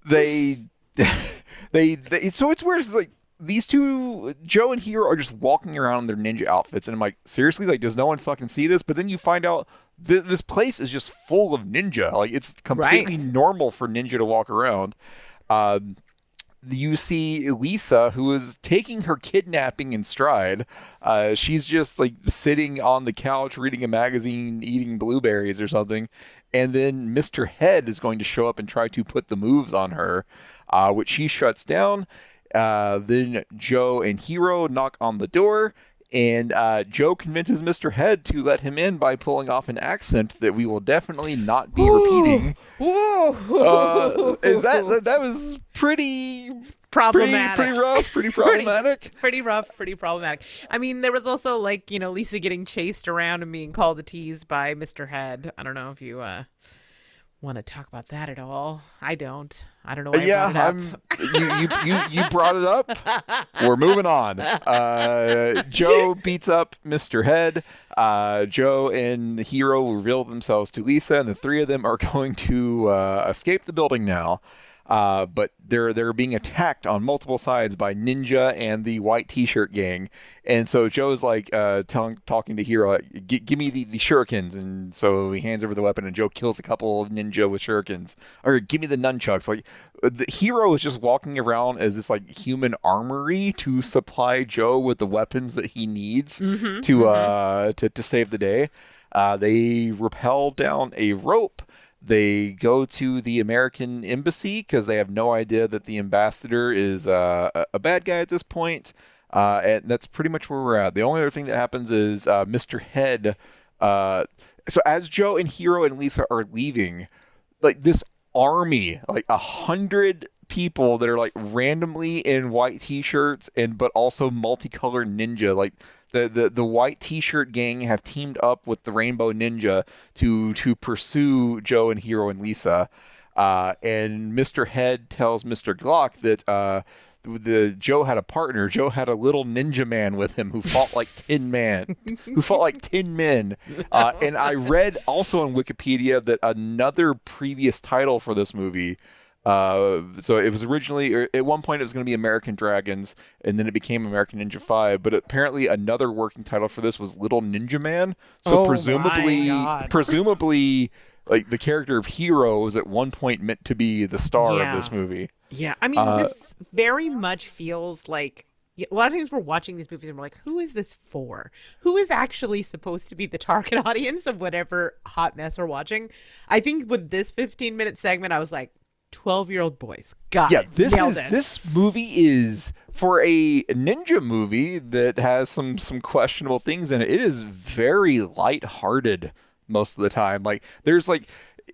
They so it's weird. It's like these two, Joe and Hiro, are just walking around in their ninja outfits, and I'm like, seriously, like, does no one fucking see this? But then you find out this place is just full of ninja. Like, it's completely normal for ninja to walk around. You see Lisa, who is taking her kidnapping in stride. She's just like sitting on the couch reading a magazine, eating blueberries or something. And then Mr. Head is going to show up and try to put the moves on her, which she shuts down. Then Joe and Hiro knock on the door, and Joe convinces Mr. Head to let him in by pulling off an accent that we will definitely not be repeating. Is that was pretty problematic? Pretty rough, pretty problematic. Pretty rough, pretty problematic. I mean, there was also like, Lisa getting chased around and being called a tease by Mr. Head. I don't know if you want to talk about that at all. I don't know why I brought it up. You brought it up. We're moving on. Joe beats up Mr. Head. Joe and Hiro reveal themselves to Lisa, and the three of them are going to escape the building now. But they're being attacked on multiple sides by Ninja and the white T-shirt gang. And so Joe's like talking to Hiro, give me the shurikens. And so he hands over the weapon, and Joe kills a couple of Ninja with shurikens. Or give me the nunchucks. Like the Hiro is just walking around as this like human armory to supply Joe with the weapons that he needs to save the day. They rappel down a rope. They go to the American embassy because they have no idea that the ambassador is a bad guy at this point. And that's pretty much where we're at. The only other thing that happens is Mr. Head So as Joe and Hiro and Lisa are leaving, like this army, like 100 people that are like randomly in white t-shirts and but also multicolored ninja, like the white t-shirt gang have teamed up with the rainbow ninja to pursue Joe and Hiro and Lisa. And Mr. Head tells Mr. Glock that the Joe had a partner. Joe had a little ninja man with him who fought like 10 men. And I read also on Wikipedia that another previous title for this movie. So it was originally, or at one point it was going to be American Dragons, and then it became American Ninja 5. But apparently another working title for this was Little Ninja Man. So presumably, like the character of Hero was at one point meant to be the star of this movie. Yeah, I mean, this very much feels like a lot of times we're watching these movies and we're like, who is this for? Who is actually supposed to be the target audience of whatever hot mess we're watching? I think with this 15-minute segment, I was like, 12-year-old boys. Got it. This movie is, for a ninja movie that has some questionable things in it, it is very lighthearted most of the time. Like there's like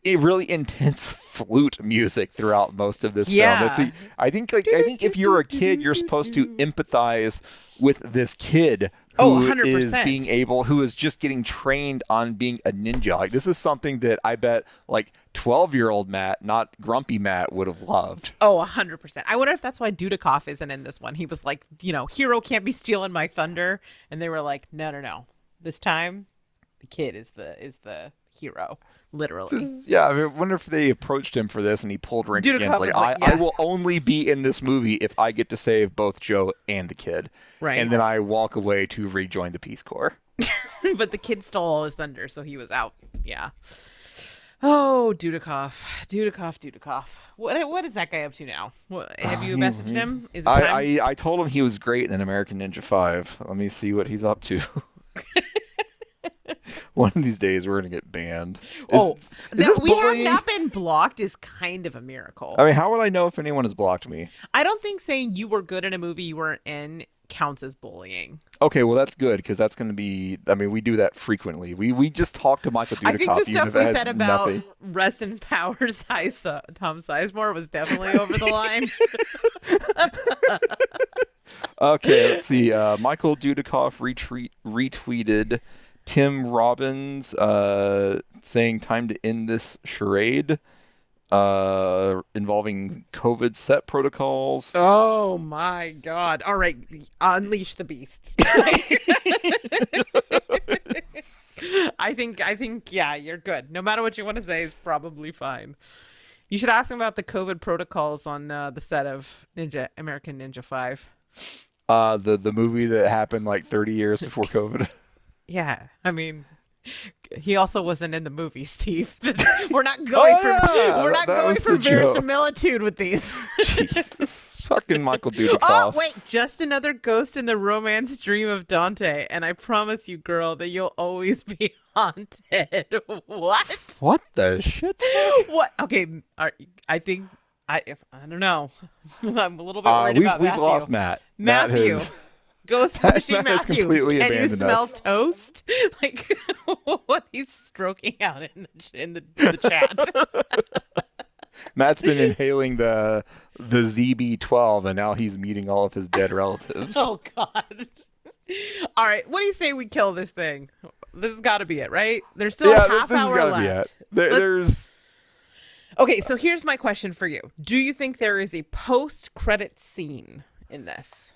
a really intense flute music throughout most of this film. I think if you're a kid, you're supposed to empathize with this kid who is just getting trained on being a ninja. Like this is something that I bet like 12-year-old Matt, not grumpy Matt, would have loved. Oh, 100%. I wonder if that's why Dudikoff isn't in this one. He was like, Hero can't be stealing my thunder, and they were like, no. This time, the kid is the hero, literally. Yeah, I wonder if they approached him for this and he pulled rank against I will only be in this movie if I get to save both Joe and the kid. Right. And then I walk away to rejoin the Peace Corps. But the kid stole all his thunder, so he was out. Yeah. Oh, Dudikoff. What is that guy up to now? Have you messaged him? Is it time? I told him he was great in American Ninja 5. Let me see what he's up to. One of these days we're going to get banned. That we have not been blocked is kind of a miracle. I mean, how would I know if anyone has blocked me? I don't think saying you were good in a movie you weren't in counts as bullying. Okay, well that's good because that's going to be. I mean, we do that frequently. We just talked to Michael Dudikoff. I think the stuff we said about Rest in Power Tom Sizemore was definitely over the line. Okay, let's see. Michael Dudikoff retweeted Tim Robbins saying time to end this charade involving COVID set protocols. Oh my God. All right. Unleash the beast. I think, yeah, you're good. No matter what you want to say is probably fine. You should ask him about the COVID protocols on the set of American Ninja 5. The movie that happened like 30 years before COVID. Yeah, I mean, he also wasn't in the movie, Steve. We're not going for verisimilitude with these. Jeez, fucking Michael Dudikoff. Oh wait, just another ghost in the romance dream of Dante, and I promise you, girl, that you'll always be haunted. What? What the shit? What? Okay, I think I don't know. I'm a little bit worried about Matthew. We've lost Matt. Matthew. Ghost pushing Matthew. Can you smell toast? Like what he's stroking out in the chat. Matt's been inhaling the ZB12 and now he's meeting all of his dead relatives. Oh God. All right, what do you say we kill this thing? This has got to be it, right? There's still a half hour left. There's Okay, so here's my question for you. Do you think there is a post-credit scene in this?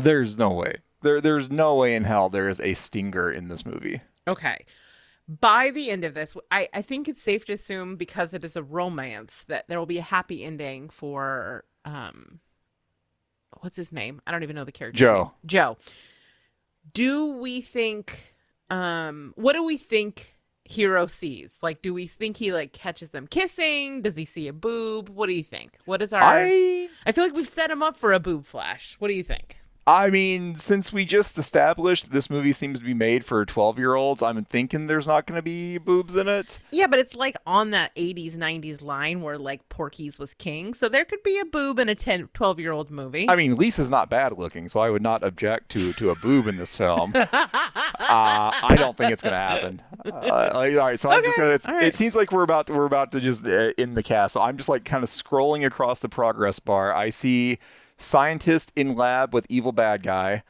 There's no way. There's no way in hell there is a stinger in this movie. Okay. By the end of this, I think it's safe to assume, because it is a romance, that there will be a happy ending for what's his name? I don't even know the character's name. Joe. Do we think what do we think Hero sees? Like, do we think he like catches them kissing? Does he see a boob? What do you think? What is our I feel like we've set him up for a boob flash. What do you think? I mean, since we just established this movie seems to be made for 12-year-olds, I'm thinking there's not going to be boobs in it. Yeah, but it's like on that 80s, 90s line where like Porky's was king. So there could be a boob in a 12-year-old movie. I mean, Lisa's not bad looking, so I would not object to a boob in this film. I don't think it's gonna happen. All right, so I'm just Okay. gonna. All right. It seems like we're about to just end the cast. So I'm just like kind of scrolling across the progress bar. I see scientist in lab with evil bad guy.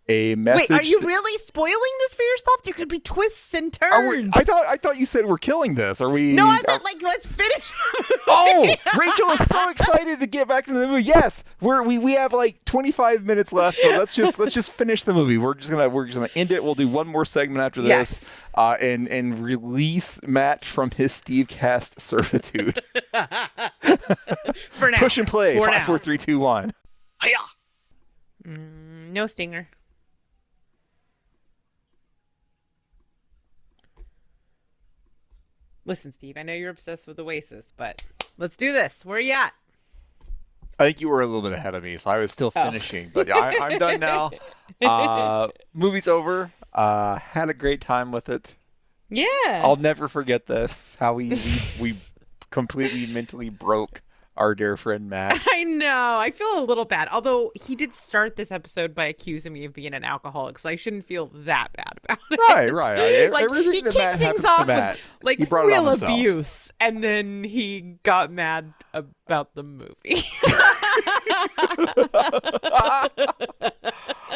A Wait, are message. you really spoiling this for yourself? There could be twists and Are we, turns. I thought you said we're killing this. Are we? No, I meant like let's finish the Oh, movie. Rachel is so excited to get back to the movie. Yes, we have like 25 minutes left, but let's just finish the movie. We're just gonna end it. We'll do one more segment after this, Yes. and release Matt from his Stevecast servitude. For now. Push and play. For 5, now. 4, 3, 2, 1. Hiya! No stinger. Listen, Steve, I know you're obsessed with Oasis, but let's do this. Where are you at? I think you were a little bit ahead of me, so I was still finishing. But yeah, I'm done now. Movie's over. Had a great time with it. Yeah. I'll never forget this. How we completely mentally broke our dear friend Matt. I know. I feel a little bad. Although he did start this episode by accusing me of being an alcoholic, so I shouldn't feel that bad about it. Right. Like, Everything he that kicked Matt things happens to off Matt, with like he brought it on real himself. abuse, and then he got mad about the movie.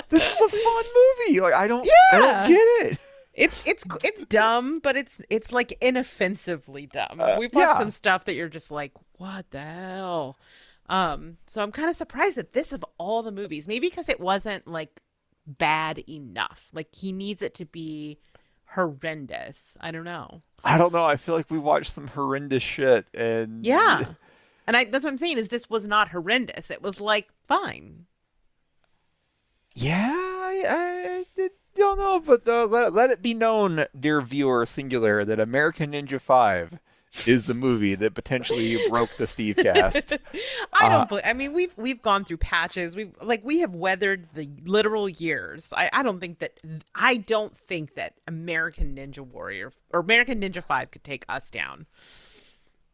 This is a fun movie. Like I don't Yeah. get it. It's dumb, but it's like inoffensively dumb. We've watched yeah. some stuff that you're just like, what the hell? So I'm kind of surprised that this of all the movies, maybe because it wasn't like bad enough. Like he needs it to be horrendous. I don't know. I don't know. I feel like we watched some horrendous shit, and Yeah. And that's what I'm saying is this was not horrendous. It was like fine. yeah, I don't know, but let it be known, dear viewer, singular, that American Ninja 5 is the movie that potentially broke the Stevecast. I don't believe. I mean, we've gone through patches. We have weathered the literal years. I don't think that American Ninja Warrior or American Ninja 5 could take us down.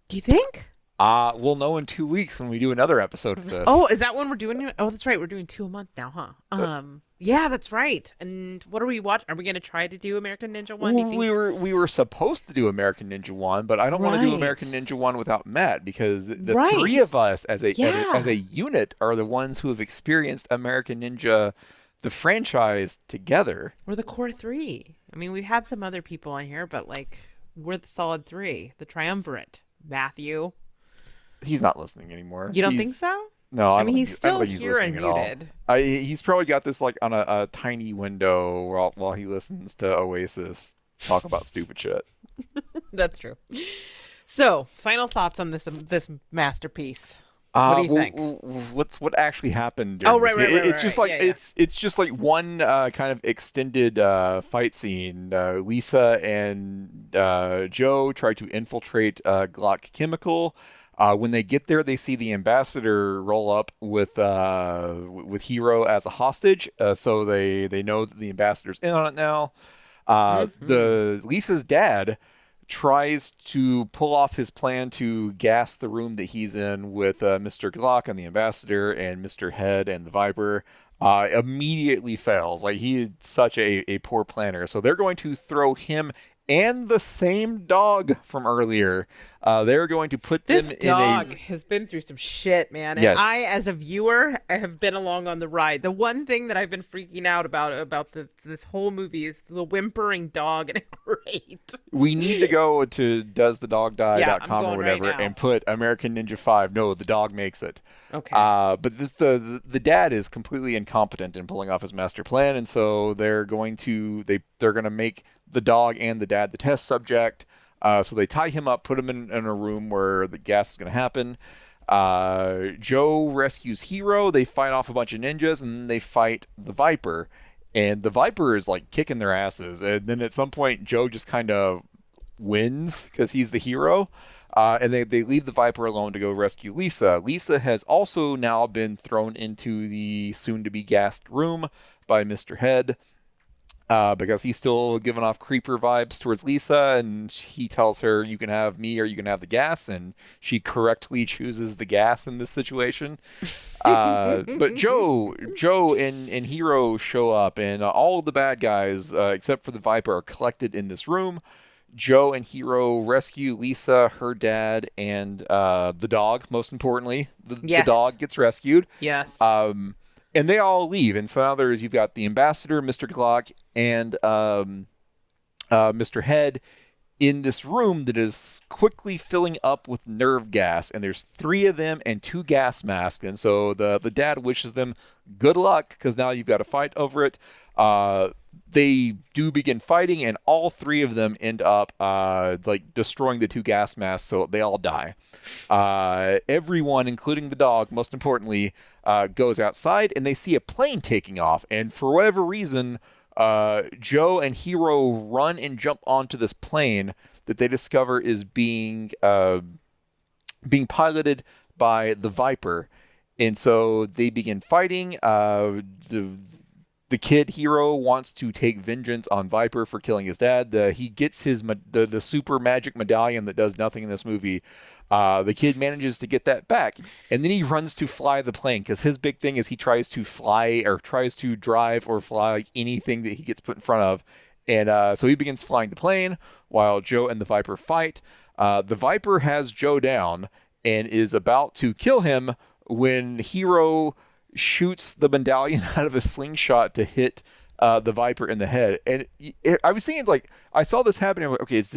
Do you think? We'll know in 2 weeks when we do another episode of this. Oh, is that when we're doing it? Oh, that's right. We're doing 2 a month now, huh? Yeah, that's right. And what are we watching? Are we going to try to do American Ninja 1? Do you think? We were supposed to do American Ninja 1, but I don't want to do Right. American Ninja 1 without Matt because the Right. three of us as a Yeah. as a unit are the ones who have experienced American Ninja, the franchise, together. We're the core 3. I mean, we've had some other people on here, but like we're the solid 3, the triumvirate. Matthew, He's not listening anymore. you don't think so? No, I don't mean, think he's I don't still think he's here and listening at all. muted. He's probably got this like on a tiny window while he listens to Oasis talk about stupid shit. That's true. So, final thoughts on this masterpiece. What do you think? What actually happened Oh, during right, this? right, right, It's just right. like Yeah, it's just like one kind of extended fight scene. Lisa and Joe try to infiltrate Glock Chemical. When they get there, they see the ambassador roll up with Hero as a hostage. So they know that the ambassador's in on it now. The Lisa's dad tries to pull off his plan to gas the room that he's in with Mr. Glock and the ambassador and Mr. Head and the Viper. Immediately fails. Like he is such a poor planner. So they're going to throw him and the same dog from earlier. They're going to put This them dog in a. has been through some shit, man. And Yes. I, as a viewer, have been along on the ride. The one thing that I've been freaking out about this whole movie is the whimpering dog, and it's great. We need to go to doesthedogdie.com Yeah, I'm or going whatever right now. and put American Ninja 5. No, the dog makes it. Okay. But the dad is completely incompetent in pulling off his master plan, and so they're going to make the dog and the dad the test subject. So they tie him up, put him in a room where the gas is going to happen. Joe rescues Hero. They fight off a bunch of ninjas, and then they fight the Viper. And the Viper is like kicking their asses. And then at some point, Joe just kind of wins because he's the hero. And they leave the Viper alone to go rescue Lisa. Lisa has also now been thrown into the soon-to-be gassed room by Mr. Head. because he's still giving off creeper vibes towards Lisa, and he tells her, "You can have me, or you can have the gas," and she correctly chooses the gas in this situation. But Joe, and Hero show up, and all of the bad guys, except for the Viper, are collected in this room. Joe and Hero rescue Lisa, her dad, and the dog. Most importantly, the Yes. dog gets rescued. Yes. And they all leave. And so now you've got the ambassador, Mr. Glock, and Mr. Head in this room that is quickly filling up with nerve gas. And there's 3 of them and 2 gas masks. And so the dad wishes them good luck because now you've got to fight over it. They do begin fighting, and all 3 of them end up like destroying the 2 gas masks, so they all die. Everyone, including the dog, most importantly, goes outside, and they see a plane taking off. And for whatever reason, Joe and Hero run and jump onto this plane that they discover is being piloted by the Viper. And so they begin fighting. The kid Hero wants to take vengeance on Viper for killing his dad. He gets the super magic medallion that does nothing in this movie. The kid manages to get that back, and then he runs to fly the plane because his big thing is he tries to fly or tries to drive or fly like anything that he gets put in front of. And so he begins flying the plane while Joe and the Viper fight. The Viper has Joe down and is about to kill him when Hero shoots the medallion out of a slingshot to hit the Viper in the head. And I was thinking, like, I saw this happening. I'm like, okay, is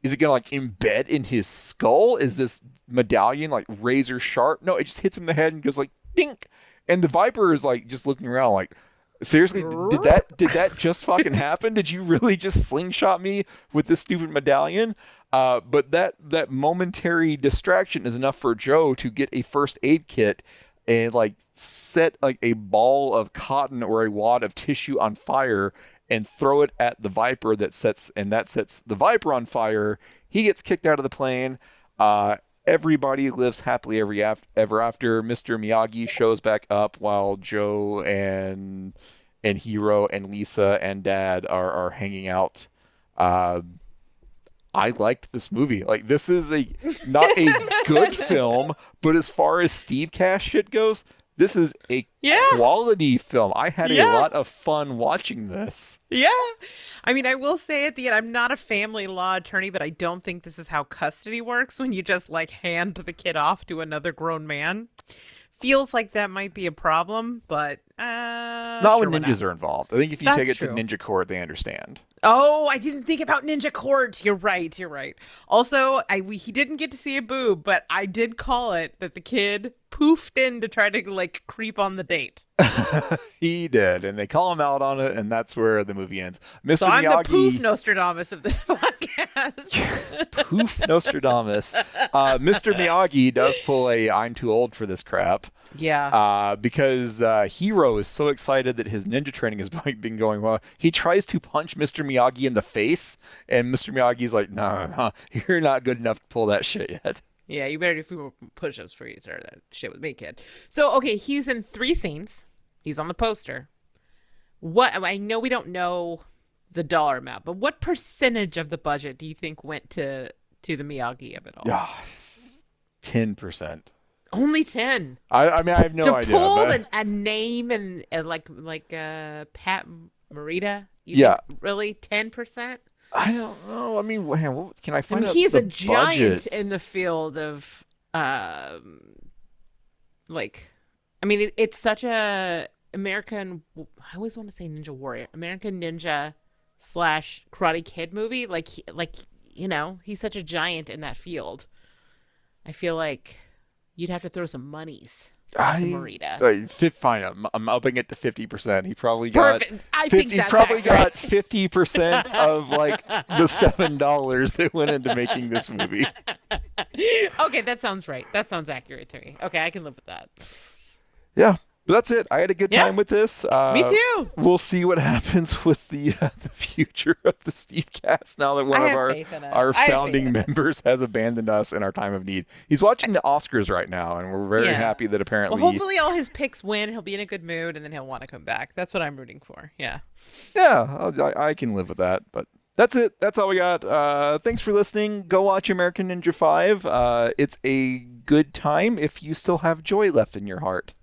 it gonna like embed in his skull? Is this medallion like razor sharp? No, it just hits him in the head and goes like dink. And the Viper is like just looking around like, seriously, did that just fucking happen? Did you really just slingshot me with this stupid medallion? But that momentary distraction is enough for Joe to get a first aid kit and like set like a ball of cotton or a wad of tissue on fire and throw it at the Viper that sets the Viper on fire. He gets kicked out of the plane. Everybody lives happily ever after. Mr. Miyagi shows back up while Joe and Hero and Lisa and Dad are hanging out. I liked this movie. Like, this is not a good film, but as far as Stevecast shit goes, this is a quality film. I had a lot of fun watching this. Yeah. I mean, I will say at the end, I'm not a family law attorney, but I don't think this is how custody works when you just like hand the kid off to another grown man. Feels like that might be a problem, but not when ninjas are involved. I think if you take it to ninja court, they understand. Oh, I didn't think about ninja court. You're right. Also, he didn't get to see a boob, but I did call it that the kid poofed in to try to like creep on the date. He did, and they call him out on it, and that's where the movie ends. Mr. So I'm Miyagi, the poof Nostradamus of this podcast. Poof Nostradamus. Mr. Miyagi does pull a I'm too old for this crap. Yeah. Because Hero is so excited that his ninja training has been going well. He tries to punch Mr. Miyagi in the face, and Mr. Miyagi's like, no, you're not good enough to pull that shit yet. Yeah, you better do few push-ups for you, sir. That shit with me, kid. So, okay, he's in 3 scenes. He's on the poster. I know we don't know the dollar amount, but what percentage of the budget do you think went to the Miyagi of it all? Yeah, 10%. Only 10. I mean, I have no idea. To pull but... a name and like Pat Morita. Yeah. Really, 10%? I don't know. I mean, what can I find out? He's the a giant budget? in the field of, it's such a American. I always want to say Ninja Warrior, American Ninja / Karate Kid movie. He's such a giant in that field. I feel like you'd have to throw some monies. Morita. Fine, I'm upping it to 50%. He probably got. Perfect. I think that's probably accurate. got 50% of like the $7 that went into making this movie. Okay, that sounds right. That sounds accurate to me. Okay, I can live with that. Yeah. But that's it. I had a good Yeah. time with this. Me too. We'll see what happens with the future of the Stevecast now that one I of have our faith in us. our I have faith founding in us. members has abandoned us in our time of need. He's watching the Oscars right now, and we're very Yeah. happy that apparently. Well, hopefully all his picks win. He'll be in a good mood, and then he'll want to come back. That's what I'm rooting for. Yeah. Yeah, I can live with that. But that's it. That's all we got. Thanks for listening. Go watch American Ninja 5. It's a good time if you still have joy left in your heart.